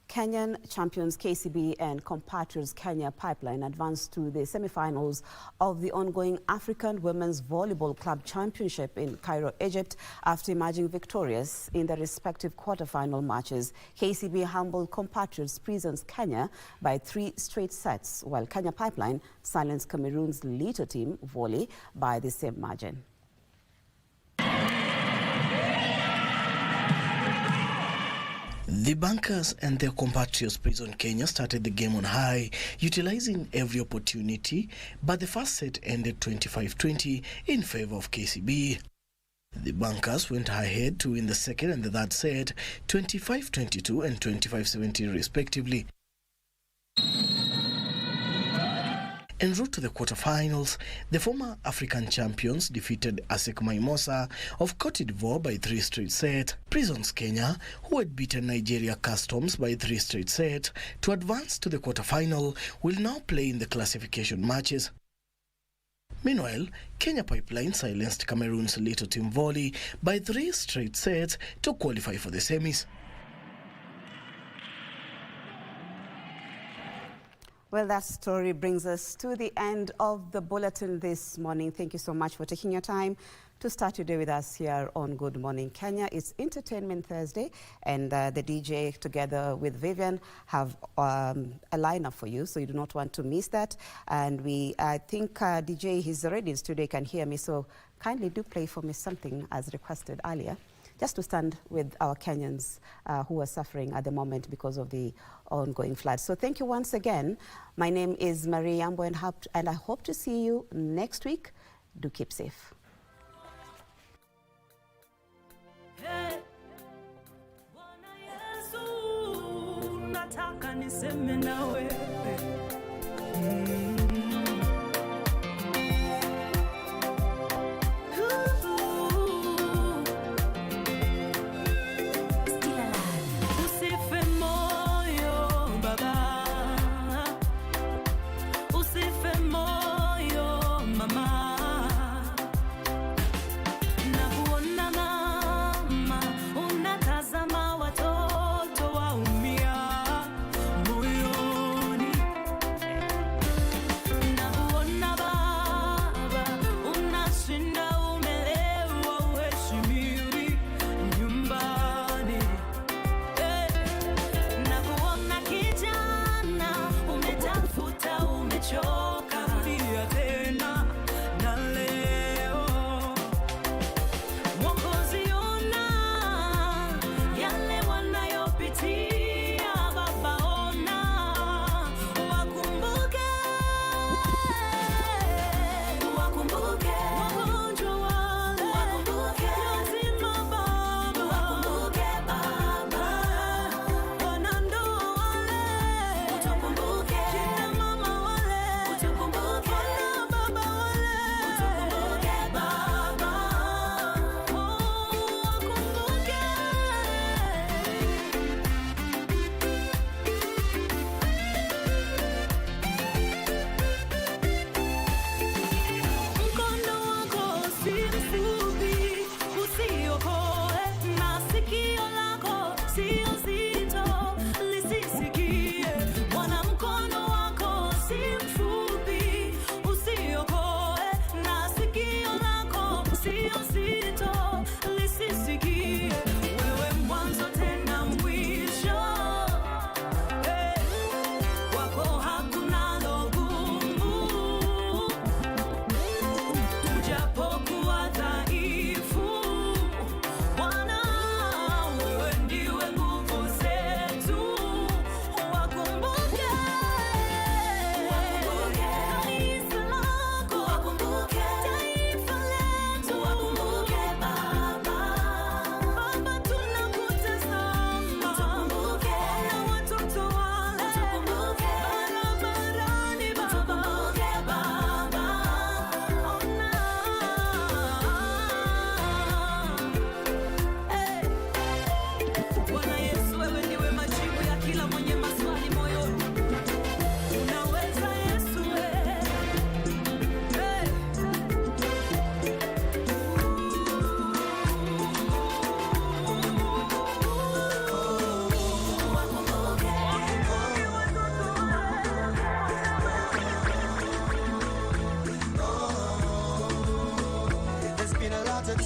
Kenyan champions KCB and compatriots Kenya Pipeline advanced to the semi-finals of the ongoing African Women's Volleyball Club Championship in Cairo, Egypt, after emerging victorious in their respective quarter-final matches. KCB humbled compatriots Prisons Kenya by 3 straight sets, while Kenya Pipeline silenced Cameroon's Lito team volley by the same margin. The bankers and their compatriots Prison Kenya started the game on high, utilizing every opportunity, but the first set ended 25-20 in favor of KCB. The bankers went ahead to win the second and the third set, 25-22 and 25-17 respectively. En route to the quarterfinals, the former African champions defeated ASEC Mimosa of Cote d'Ivoire by 3 straight sets. Prisons Kenya, who had beaten Nigeria Customs by 3 straight sets to advance to the quarterfinal, will now play in the classification matches. Meanwhile, Kenya Pipeline silenced Cameroon's Lito team volley by 3 straight sets to qualify for the semis. Well, that story brings us to the end of the bulletin this morning. Thank you so much for taking your time to start your day with us here on Good Morning Kenya. It's Entertainment Thursday, and the DJ together with Vivian have a lineup for you, so you do not want to miss that. And I think DJ, he's already in studio, can hear me, so kindly do play for me something as requested earlier, just to stand with our Kenyans who are suffering at the moment because of the ongoing floods. So thank you once again. My name is Mai Mahiu, and I hope to see you next week. Do keep safe.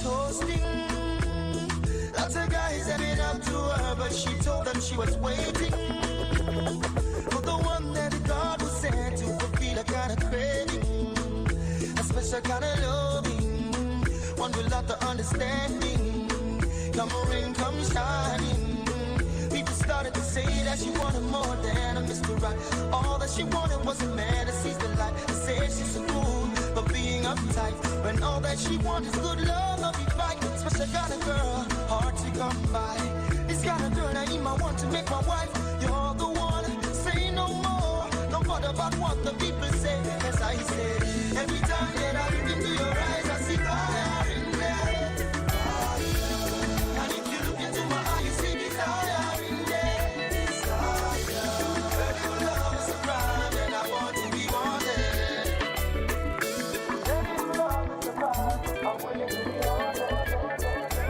toasting. Lots of guys headed up to her, but she told them she was waiting for the one that God was sent to fulfill a kind of craving, a special kind of loving, one with lot of understanding. Come rain, come shining. People started to say that she wanted more than a Mr. Right. All that she wanted was a man that sees the light. They say she's so cool, but being uptight, when all that she wants is good love, not be fight. Special kind of girl, hard to come by. This kind of girl I need my one to make my wife. You're the one, say no more. No bother about what the people say. As I said, every time that I look into your eyes, I see fire in there. And if you look into my eyes, you see desire in there. Where you love is a crime, and I want to be wanted. Where you love is a crime, I'm willing to be wanted.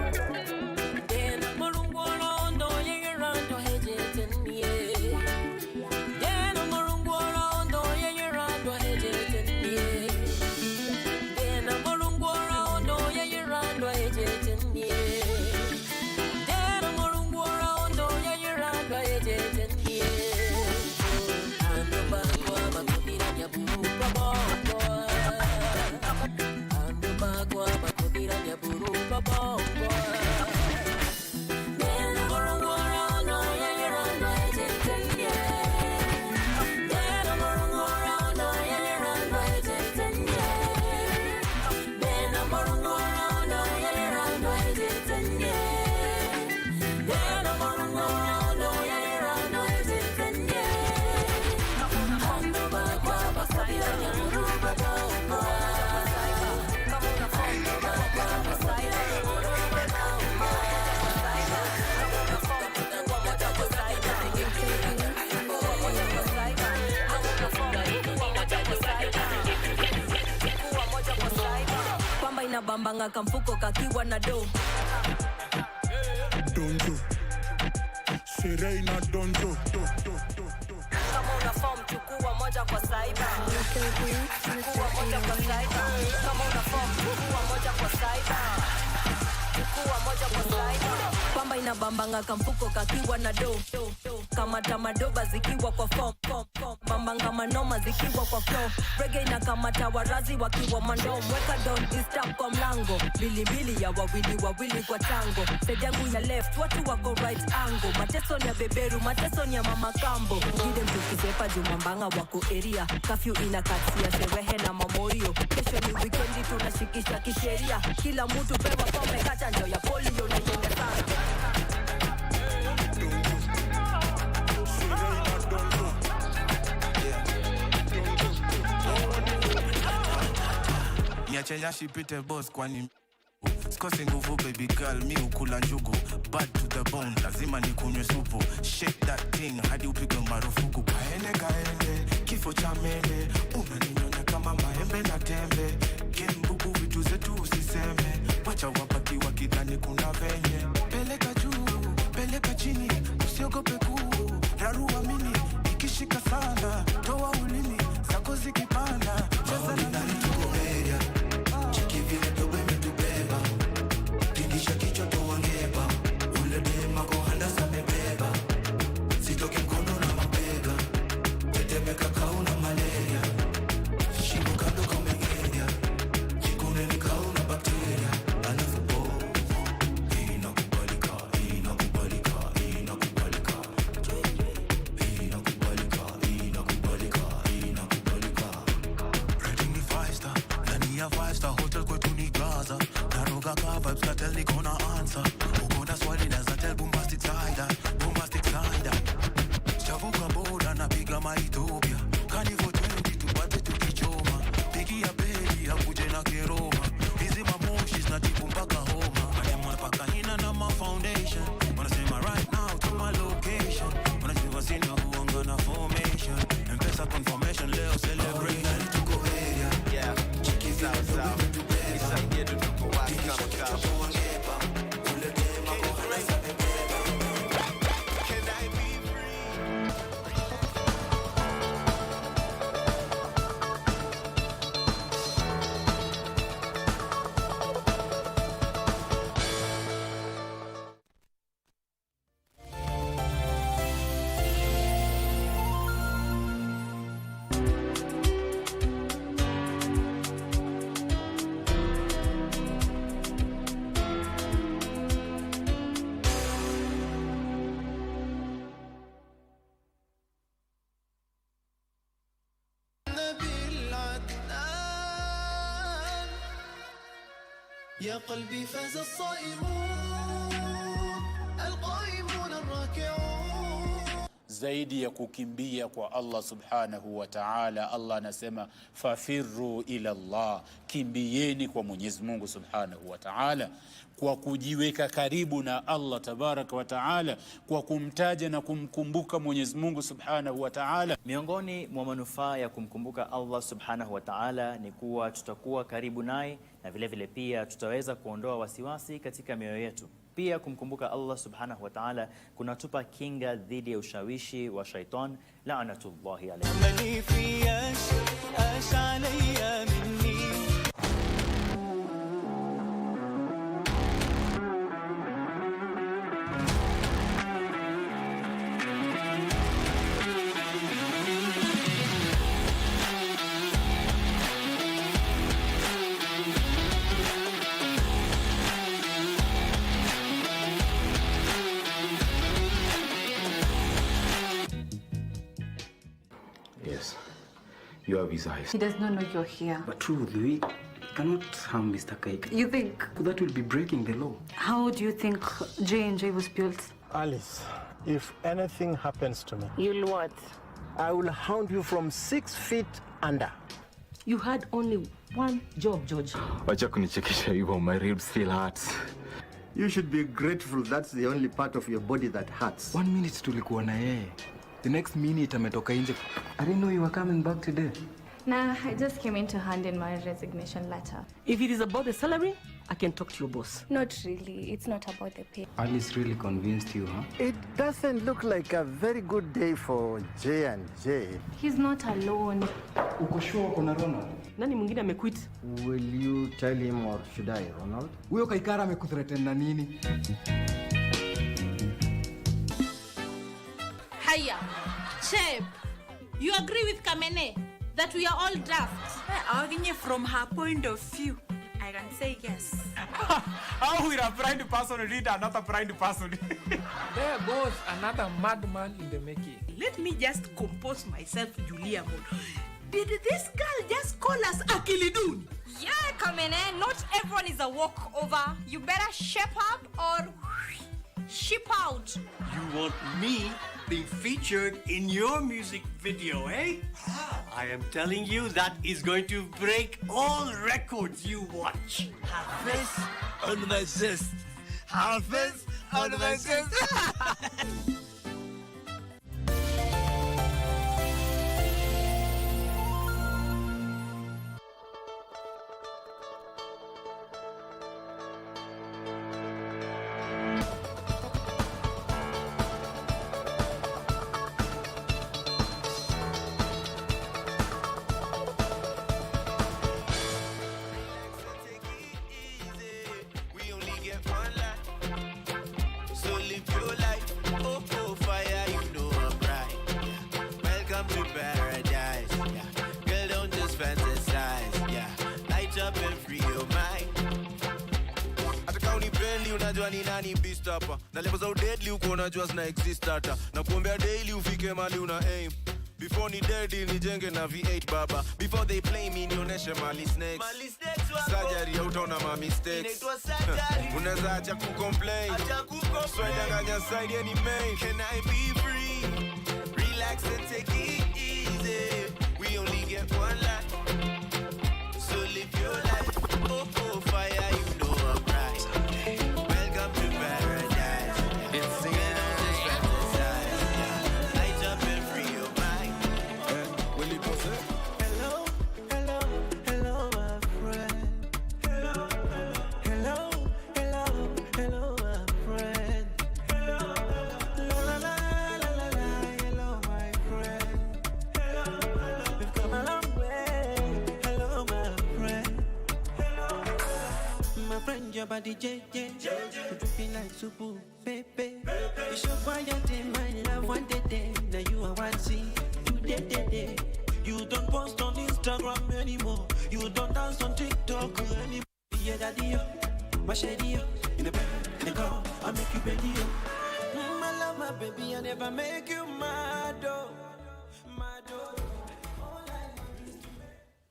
Bambanga kamfuko kakiwa na do donjo Serena donjo kama una form chukua moja kwa cyber chukua moja kwa cyber kama una form chukua moja kwa cyber chukua moja kwa cyber pamba inabambanga kamfuko kakiwa na do kama tamadoba zikiwa kwa form bambanga manoma zikiwa kwa flow reggae na kama tawarazi wakiwa mandom weka don't disturb kwa mlango bilibili ya wawili kwa tango sejangu ya left watu wako right angle mateso ya beberu mateso ya mama kambo gide mtukizepa jumambanga wako area kafyu inakatia sherehe na mamorio kesho ni weekendi tunashikisha kisheria kila mtu pewa pombe kacha njo ya polio na yenga sana Niachenya shipite boss kwani Sikosi nguvu baby girl mi ukula njugu bad to the bone lazima nikunywe supu shake that thing hadi upige marufuku kaende kifo cha mele unaninyonya kama maembe na tembe kimbuku vitu zetu usiseme wacha wapaki wakidhani kuna venye peleka juu peleka chini usiogope kuu rarua mini ikishika sana toa ulimi zako zikipanda cheza na ndani tuko area chiki vile dobe metubeba tingisha kichwa tuangeba ule dema kohanda samebeba sitoki mkono na mabega tetemeka kauna malaria shimo kando kaumegenya jikune ni kauna bakteria alafu po inakubalika rating ni 5-star ndani ya 5-star hotel kwetu ni Gaza naroga ka vibes katel niko na answer uko na swali naza tell bombastic side chavuka boda napiga maitopia kanivo 20 tupate tukichoma pigi ya beli ya kuje na keroma hizi mamoshi zinatibu mpaka homa kanyama paka hina na ma foundation wanasema right now to my location wanasema sina huanga na formation mpesa confirmation leo celebrate tuko area yeah chiki sawa isaidie tuko wapi kama ule dema kohana sabebeba can I be free يا قلبي فاز الصائمون القائمون الراكعون. Zaidi ya kukimbia kwa Allah subhanahu wa ta'ala, Allah anasema fafirru ila Allah, kimbieni kwa Mwenyezi Mungu subhanahu wa ta'ala, kwa kujiweka karibu na Allah tabaraka wa ta'ala, kwa kumtaja na kumkumbuka Mwenyezi Mungu subhanahu wa ta'ala. Miongoni mwa manufaa ya kumkumbuka Allah subhanahu wa ta'ala ni kuwa tutakuwa karibu naye, na vile vile pia tutaweza kuondoa wasiwasi katika mioyo yetu. Pia kumkumbuka Allah subhanahu wa ta'ala kunatupa kinga dhidi ya ushawishi wa shaitan, la'natullahi alayhi. Yes, your visa is. He does not know you're here. But truly, we cannot harm Mr. Kaik. You think? That will be breaking the law. How do you think J&J was built? Alice, if anything happens to me, You'll what? I will hound you from 6 feet under. You had only one job, George. Wacha kunichekesha hivyo, my ribs still hurts. You should be grateful that's the only part of your body that hurts. 1 minute tulikuwa na yeye. The next minute ametoka nje. I didn't know you were coming back today. Nah, I just came in to hand in my resignation letter. If it is about the salary, I can talk to your boss. Not really. It's not about the pay. Alice really convinced you, huh? It doesn't look like a very good day for J&J. He's not alone. Uko sure kuna Ronald? Nani mwingine amequit? Will you tell him or should I, Ronald? Huyo Kaikara amekuthreaten na nini? Hiya, Chep, you agree with Kamene that we are all drafts? From her point of view, I can say yes. How will a blind person read another blind person? There goes another madman in the making. Let me just compose myself, Julia Moon. Did this girl just call us Akilidun? Yeah, Kamene, not everyone is a walkover. You better shape up or ship out. You want me being featured in your music video, eh? I am telling you that is going to break all records you watch. Hafiz on my zest. Hafiz on my zest. Unajua ni nani beast hapa na levels au deadly uko unajua zina exist hata na kuombea daily ufike mali una aim before ni deadly nijenge na V8 baba before they play me nionyeshe mali snakes surgery ya utaona ma mistakes unaweza acha kucomplain swedanganya side ya ni main can I be free relax and take it easy we only get one life so live your life oh fire you know I'm right. Welcome to paradise. It's light up and free your mind. Will you pose it? Hello, hello, hello, my friend. Hello, hello, hello, hello, my friend. Hello, la la la la la, hello, my friend. Hello, we've come a long way. Hello, my friend. My friend, your body JJ. You dripping like super, baby. You show quiet in my love one day. Now you are one see, today. You don't post on Instagram anymore. You don't dance on TikTok anymore. Yeah, daddy, my shady, in the bed, in the car, I make you ready. I love my baby, I never make you mad, oh.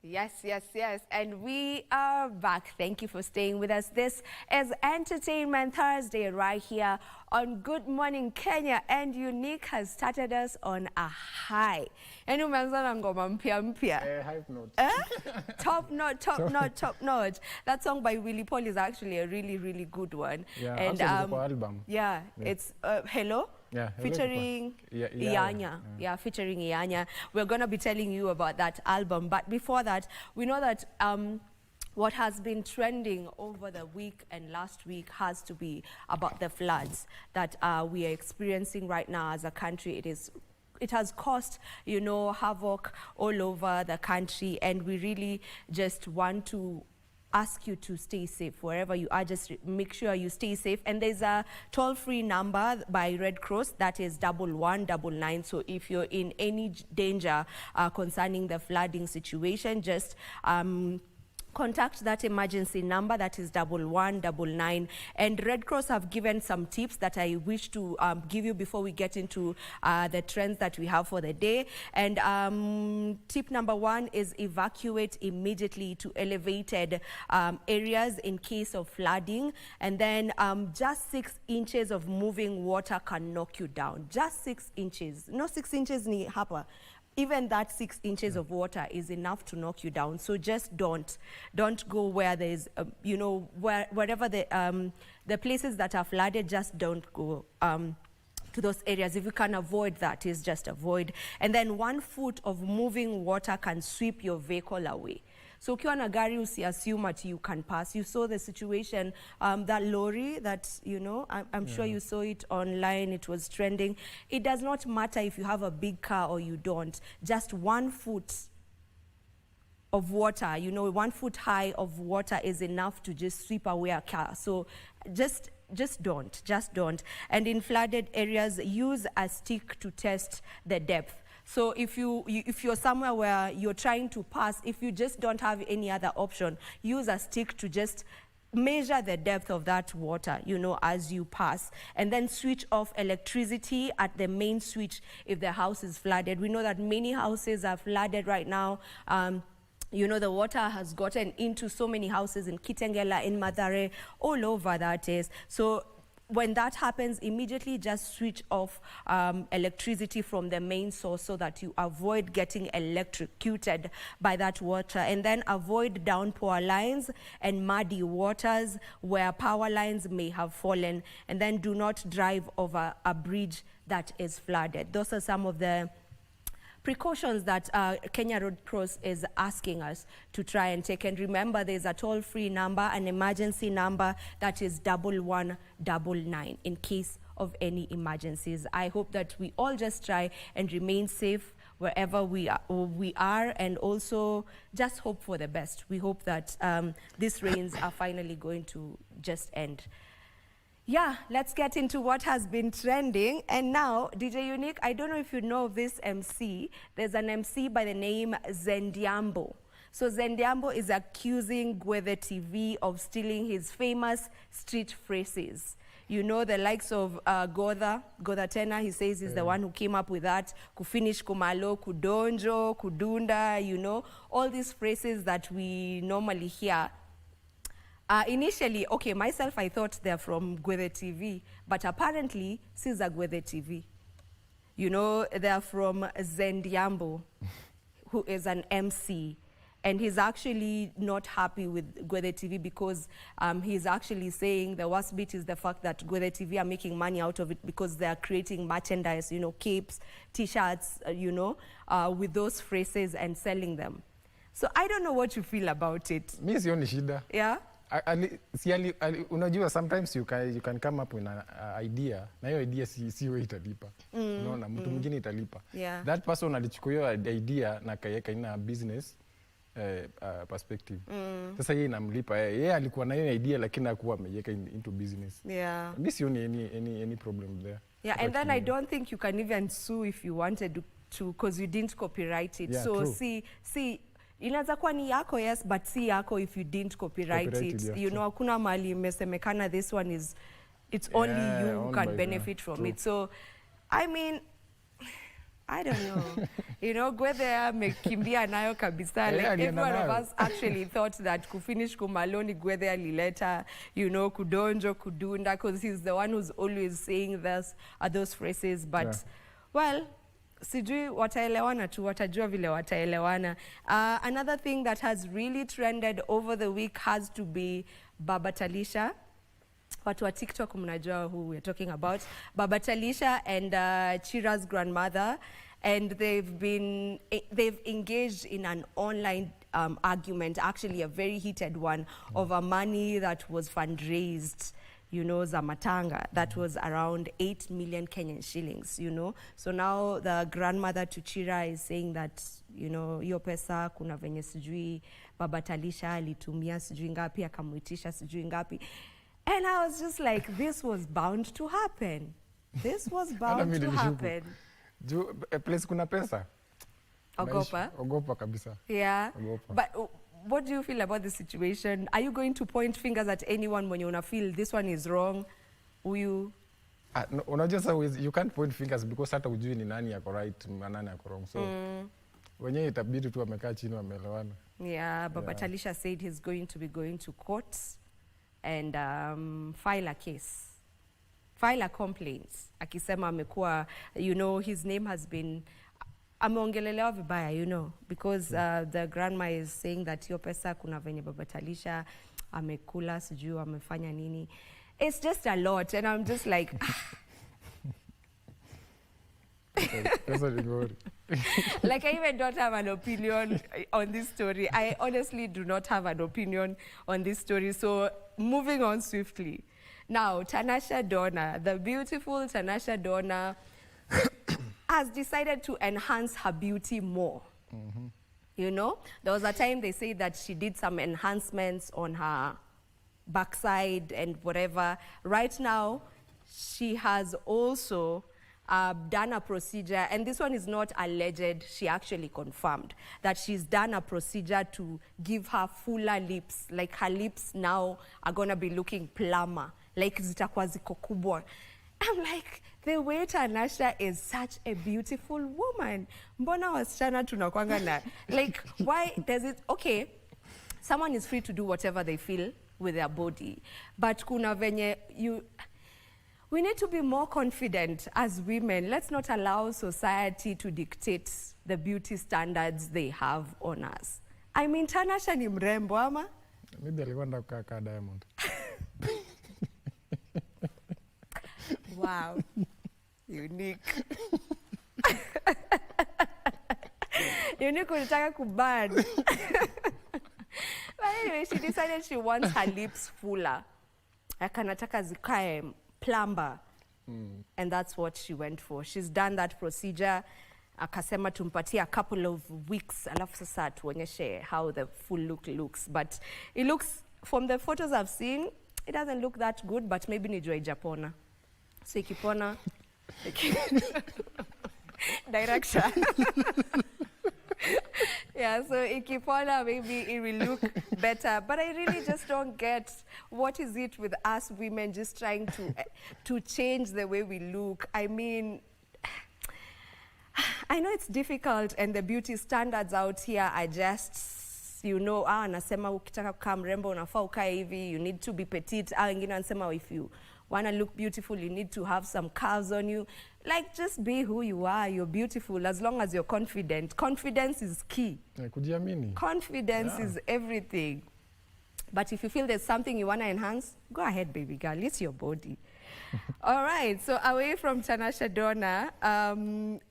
Yes, yes, yes. And we are back. Thank you for staying with us. This is Entertainment Thursday right here on Good Morning Kenya. And Unique has started us on a high. And umeanza na ngoma mpya mpya. Hype note. Top notch, top notch, top notch. That song by Willy Paul is actually a really, really good one. Yeah, and album. Yeah, it's Hello. Yeah, featuring Ianya. Yeah, featuring Ianya. We're going to be telling you about that album. But before that, we know that what has been trending over the week and last week has to be about the floods that we are experiencing right now as a country. It has caused, you know, havoc all over the country, and we really just want to ask you to stay safe wherever you are. Just make sure you stay safe. And there's a toll-free number by Red Cross that is 1199. So if you're in any danger concerning the flooding situation, just contact that emergency number that is 1199. And Red Cross have given some tips that I wish to give you before we get into the trends that we have for the day. And tip number 1 is evacuate immediately to elevated areas in case of flooding. And then just 6 inches of moving water can knock you down. Just 6 inches. No 6 inches ni hapa. Even that 6 inches of water is enough to knock you down. So just don't go where there's, you know, wherever the places that are flooded, just don't go to those areas. If you can avoid that, is just avoid. And then 1 foot of moving water can sweep your vehicle away. So ukiwa na gari assume that you can pass. You saw the situation, that lorry that, you know, I'm sure you saw it online, it was trending. It does not matter if you have a big car or you don't. Just 1 foot of water, you know, 1 foot high of water is enough to just sweep away a car. So just don't. And in flooded areas, use a stick to test the depth. So if you're somewhere where you're trying to pass, if you just don't have any other option, use a stick to just measure the depth of that water, you know, as you pass. And then switch off electricity at the main switch if the house is flooded. We know that many houses are flooded right now. You know, the water has gotten into so many houses in Kitengela, in Mathare, all over that is. So when that happens, immediately just switch off electricity from the main source so that you avoid getting electrocuted by that water. And then avoid downpour lines and muddy waters where power lines may have fallen. And then do not drive over a bridge that is flooded. Those are some of the precautions that Kenya Red Cross is asking us to try and take. And remember, there's a toll-free number, an emergency number that is 1199 in case of any emergencies. I hope that we all just try and remain safe wherever we are, and also just hope for the best. We hope that these rains are finally going to just end. Yeah, let's get into what has been trending. And now, DJ Unique, I don't know if you know this MC. There's an MC by the name Zendiambo. So Zendiambo is accusing Gwethe TV of stealing his famous street phrases. You know, the likes of Godha Tena, he says he's the one who came up with that. Kufinish kumalo, kudonjo, kudunda, you know, all these phrases that we normally hear. Initially, okay, myself, I thought they're from Gwethe TV, but apparently, Siza Gwethe TV. You know, they're from Zendiambo, who is an MC. And he's actually not happy with Gwethe TV because he's actually saying the worst bit is the fact that Gwethe TV are making money out of it because they're creating merchandise, you know, capes, T-shirts, you know, with those phrases and selling them. So I don't know what you feel about it. Mi sioni shida. Yeah? Unajua, sometimes you can come up with an idea na hiyo idea siwe italipa. Unaona, mtu mwingine italipa. Yeah. That person alichukua hiyo idea na kaiweka ina business perspective. Sasa yeye inamlipa yeye alikuwa na hiyo idea lakini hakuwa ameiweka into business. Yeah. Mimi sioni any problem there. Yeah, and then I don't think you can even sue if you wanted to because you didn't copyright it. Yeah, so true. see inaweza kuwa ni yako, yes, but si yako if you didn't copyright it. Yeah, you know, hakuna mali imesemekana this one is, it's only you who can benefit from it. So, I mean, I don't know. You know, Gwethea mekimbia nayo kabisa. Like, Yeah, every one of us actually thought that kufinish kumaloni Gwethea lileta, you know, kudonjo, kudunda, because he's the one who's always saying those phrases. But, well, sijui wataelewana tu, watajua vile wataelewana. Another thing that has really trended over the week has to be Baba Talisha. Watu wa TikTok mnajua who we're talking about. Baba Talisha and Chira's grandmother, and they've engaged in an online argument, actually a very heated one, over money that was fundraised, you know, Zamatanga, that was around 8 million Kenyan shillings, you know. So now the grandmother to Chira is saying that, you know, hiyo pesa kuna venye sijui Baba Talisha alitumia sijui ngapi, akamuitisha sijui ngapi. And I was just like, this was bound to happen. This was bound to happen. Place kuna pesa. Ogopa? Ogopa kabisa. Yeah. Ogopa. But what do you feel about the situation? Are you going to point fingers at anyone when you wanna feel this one is wrong? You unajua sasa you can't point fingers because hata ujui ni nani yako right na nani yako wrong. So wenyewe itabidi tu wamekaa chini wameelewana. Yeah, Baba Talisha said he's going to be going to court and file a case, file a complaint. Akisema amekuwa, you know, his name has been ameongelelewa vibaya, you know, because the grandma is saying that hiyo pesa kuna venye Baba Talisha amekula sijui amefanya nini. It's just a lot, and I'm just like like I even don't have an opinion on this story. I honestly do not have an opinion on this story. So moving on swiftly. Now, Tanasha Donna, the beautiful Tanasha Donna has decided to enhance her beauty more. You know, there was a time they say that she did some enhancements on her backside and whatever. Right now, she has also done a procedure, and this one is not alleged, she actually confirmed that she's done a procedure to give her fuller lips. Like her lips now are gonna be looking plumber, like zitakuwa ziko kubwa. I'm like, the way Tanasha is such a beautiful woman. Mbona wasichana tunakwanga na, like, why does it, okay, someone is free to do whatever they feel with their body, but kuna venye we need to be more confident as women. Let's not allow society to dictate the beauty standards they have on us. I mean, Tanasha ni mrembo ama? Maybe alikuwa ndaka kukaa Diamond. Wow. Unique. Unique ulitaka kuban. But anyway, she decided she wants her lips fuller. Akanataka zikae plumber. And that's what she went for. She's done that procedure. Akasema tumpatie a couple of weeks, alafu sasa tuonyeshe how the full look looks. But it looks, from the photos I've seen, it doesn't look that good, but maybe ni jua ijapona. So ikipona, direction. Yeah, so ikipona, maybe it will look better. But I really just don't get what is it with us women just trying to change the way we look. I mean, I know it's difficult, and the beauty standards out here are just, you know, anasema ukitaka kukaa mrembo unafaa ukae hivi, you need to be petite. Wengine anasema if you want to look beautiful, you need to have some curves on you. Like, just be who you are. You're beautiful as long as you're confident. Confidence is key. Kujiamini. Confidence is everything. But if you feel there's something you want to enhance, go ahead, baby girl. It's your body. All right. So away from Tanasha Donna,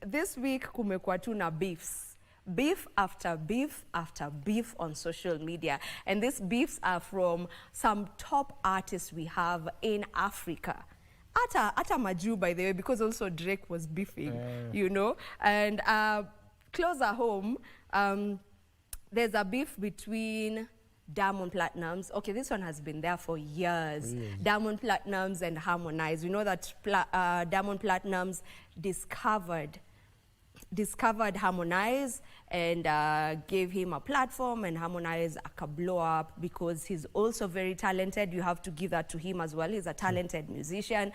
this week kumekuwa tu na beefs. Beef after beef after beef on social media. And these beefs are from some top artists we have in Africa. Ata Maju, by the way, because also Drake was beefing, you know. And closer home, there's a beef between Diamond Platnumz. Okay, this one has been there for years. Diamond Platnumz and Harmonize. You know that Diamond Platnumz discovered Harmonize and gave him a platform, and Harmonize aka blow up because he's also very talented. You have to give that to him as well. He's a talented musician.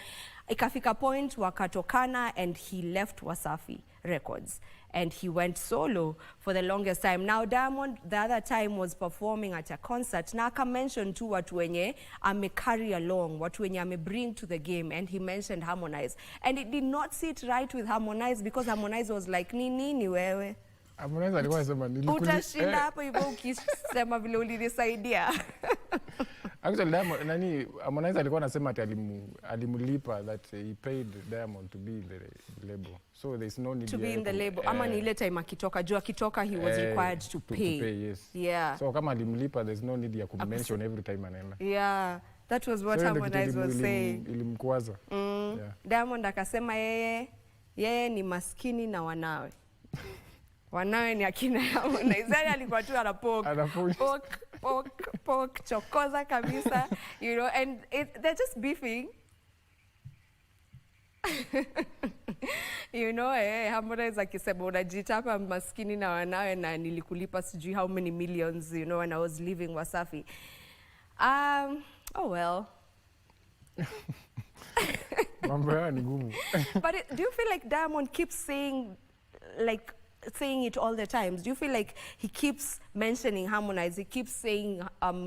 Ikafika point wakatokana and he left Wasafi. Records. And he went solo for the longest time. Now Diamond, the other time, was performing at a concert. Na aka mention tu watu wenye ame carry along, watu wenye ame bring to the game, and he mentioned Harmonize. And it did not sit right with Harmonize because Harmonize was like, nini wewe? Harmonize alikuwa anasema utashinda hapo hivyo ukisema vile ulinisaidia. Actually, Diamond, Harmonize alikuwa anasema ati alimulipa that he paid Diamond to be in the label. So there's no need to be in the label. Ama ni ile time akitoka, juu akitoka he was required to pay. To pay, yes. Yeah. So kama alimulipa, there's no need ya kumention every time anaenda. Yeah. That was what Harmonize was saying. Ilimkwaza. Yeah. Diamond akasema yeye ni maskini na wanawe. Wanawe ni akina Harmonize. Alikuwa tu poke chokoza kabisa, you know, and they're just beefing. You know, Harmonize akisema unajiita hapa maskini na wanawe na nilikulipa sijui how many millions, you know, when I was leaving Wasafi. Oh well. Mambo yao ni gumu. But do you feel like Diamond keeps saying it all the times? Do you feel like he keeps mentioning Harmonize? He keeps saying,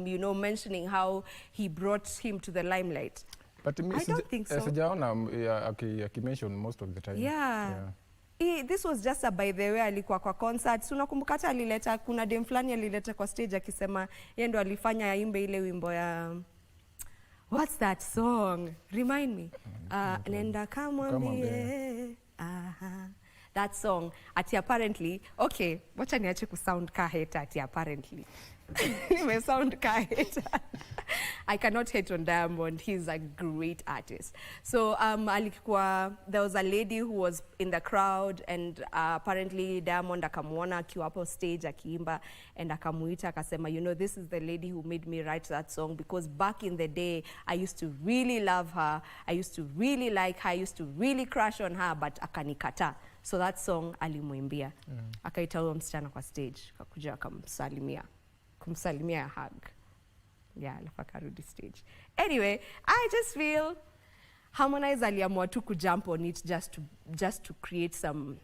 you know, mentioning how he brought him to the limelight? But I don't think so. Sijaona mention most of the time. Yeah. This was just a by the way, alikuwa kwa concert. Unakumbuka hata alileta, kuna dem fulani alileta kwa stage akisema yeye ndo alifanya aimbe ile wimbo ya what's that song? Remind me. Nenda kamwambie. That song, ati apparently, okay, wacha niache kusound ka hater ati apparently. Nime sound ka hater. I cannot hate on Diamond. He's a great artist. So there was a lady who was in the crowd, and apparently Diamond akamuona akiwa hapo stage akiimba, and akamuita akasema, you know, this is the lady who made me write that song, because back in the day I used to really love her, I used to really like her, I used to really crush on her, but akanikata. So that song alimuimbia. Akaita huyo msichana kwa stage, akakuja kumsalimia hug. Yeah, alafu akarudi stage. Anyway, I just feel Harmonize aliamua tu kujump on it just to create some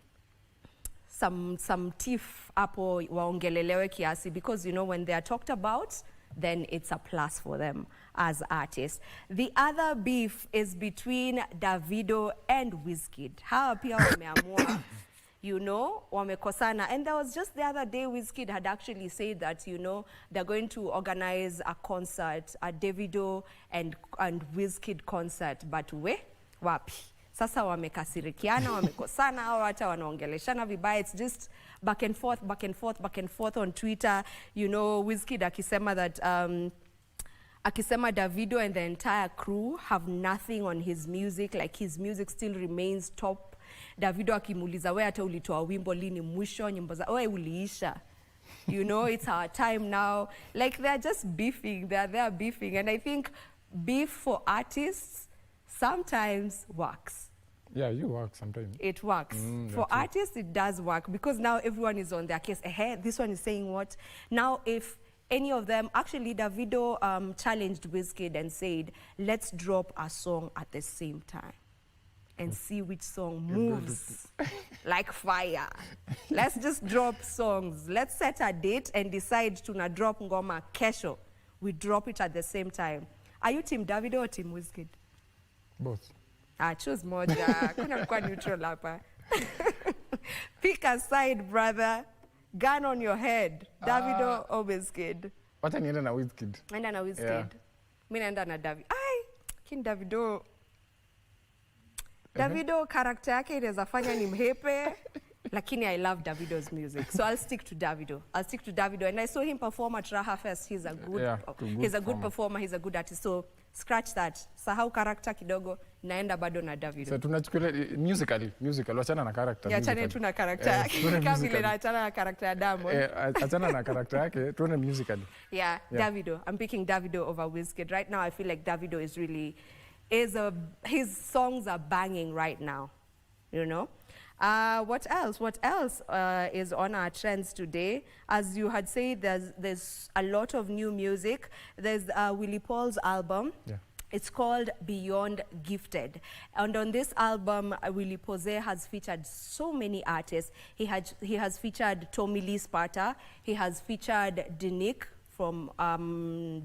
tiff hapo waongelelewe kiasi, because you know when they are talked about, then it's a plus for them as artists. The other beef is between Davido and Wizkid. Hawa pia wameamua, you know, wamekosana. And there was just the other day, Wizkid had actually said that, you know, they're going to organize a concert, a Davido and Wizkid concert, but wapi? Sasa wamekasirikiana, wamekosana, au hata wanaongeleshana vibaya. It's just back and forth on Twitter. You know, Wizkid akisema that akisema Davido and the entire crew have nothing on his music, like his music still remains top. Davido akimuuliza wewe hata ulitoa wimbo lini mwisho, nyimbo za wewe uliisha. You know, it's our time now. Like they're just beefing, they're beefing, and I think beef for artists sometimes works. Yeah, you work sometimes. It works. For artists, it does work, because now everyone is on their case. This one is saying what? Now, if any of them, actually, Davido challenged Wizkid and said, let's drop a song at the same time and see which song moves like fire. Let's just drop songs. Let's set a date and decide to drop ngoma kesho. We drop it at the same time. Are you Team Davido or Team Wizkid? Both. Choose moja. Kuna kwa neutral hapa. Pick a side, brother. Gun on your head. Davido or Wizkid? Wacha niende na Wizkid. Nenda na Wizkid. Yeah. Mimi naenda na Davido. Kin Davido. Davido character yake inaweza fanya ni mhepe. Lakini I love Davido's music, so I'll stick to Davido. And I saw him perform at Raha Fest. He's a good performer. He's a good artist. So scratch that. Sahau character kidogo, naenda bado na Davido. So tunachukua musical, wachana na character. Ya chane tu na character yake. Kama vile nachana na character ya Diamond. Achana na character yake, tuone musical. Yeah, Davido. I'm picking Davido over Wizkid. Right now I feel like Davido is really his songs are banging right now. You know? What else? What else is on our trends today? As you had said, there's a lot of new music. There's Willie Paul's album. Yeah. It's called Beyond Gifted. And on this album, Willie Posey has featured so many artists. He has featured Tommy Lee Sparta. He has featured Denick from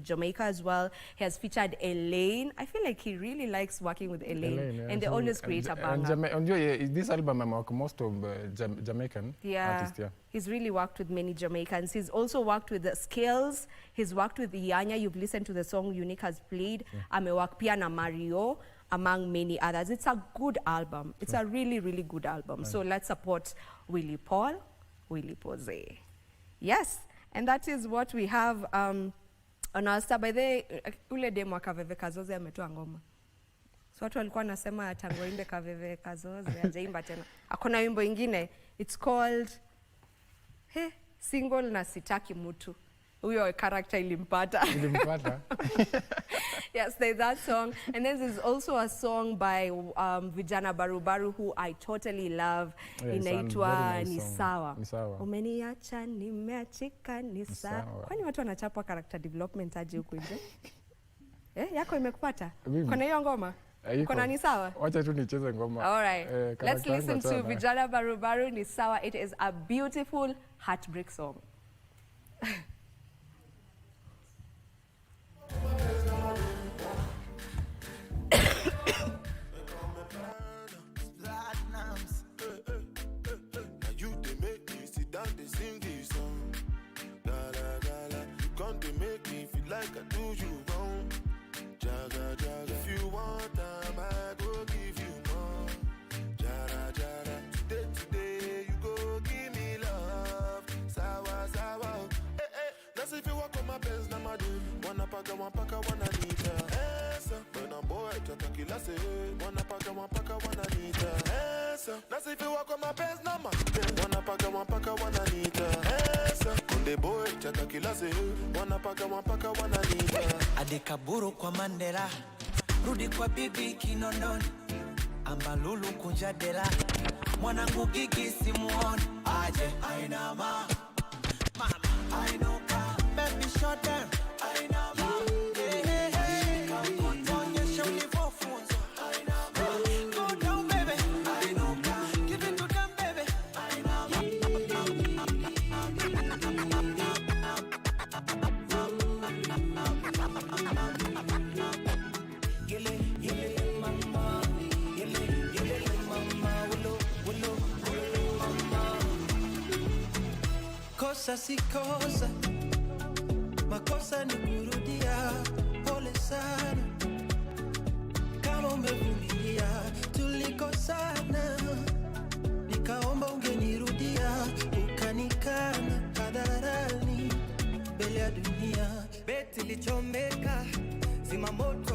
Jamaica as well. He has featured Elaine. I feel like he really likes working with Elaine. And they always create a banger. This album, I work most of Jamaican artists. Yeah. He's really worked with many Jamaicans. He's also worked with the Scales. He's worked with Yanya. You've listened to the song Unique has played. Amewak pia na Mario, among many others. It's a good album. It's a really, really good album. So let's support Willie Paul, Willie Posey. Yes. And that is what we have on our star. By the way, ule demo Kaveve Kazoze ametoa ngoma. So watu walikuwa nasema tangoimbe Kaveve Kazoze hajaimba tena. Akona wimbo ingine. It's called Single na Sitaki Mutu. Huyo character ilimpata. Yes, there's that song. And then there's also a song by Vijana Barubaru who I totally love. Inaitwa Nisawa. Umeniacha nimeachika nisawa. Kwani watu wanachapa character development aje huko nje? Yako imekupata? Kuna hiyo ngoma? Kuna Nisawa? Wacha tu nicheze ngoma. All right. Let's listen to Vijana Barubaru Nisawa. It is a beautiful heartbreak song. Like I do you wrong, jaga jaga. If you want time, I go give you more, jara jara. Today you go give me love, sawa sawa. That's if you walk on my pants, na madu. Wanna paka wanna nita. Esa, when I'm boy, tatakila se. Wanna paka wanna nita. Esa, that's if you walk on my pants, na madu. Wanna paka wanna nita. Esa, kunde boy, tatakila se. Wanna paka wanna nita. Adekaburu kwa Mandela, rudi kwa bibi Kinondoni, Ambalulu Kunjadela, mwanangu Gigi simuoni, aje ainama, mama ainuka, baby shut down, ainama, kuonyesha ulivyofunzwa, ainama, go down baby, ainuka, give it to them baby, ainama. Kosa si kosa, makosa ni kurudia, pole sana. Kama umevumilia, tulikosana, nikaomba ungenirudia, ukanikana hadharani, mbele ya dunia. Beti lichomeka, zima moto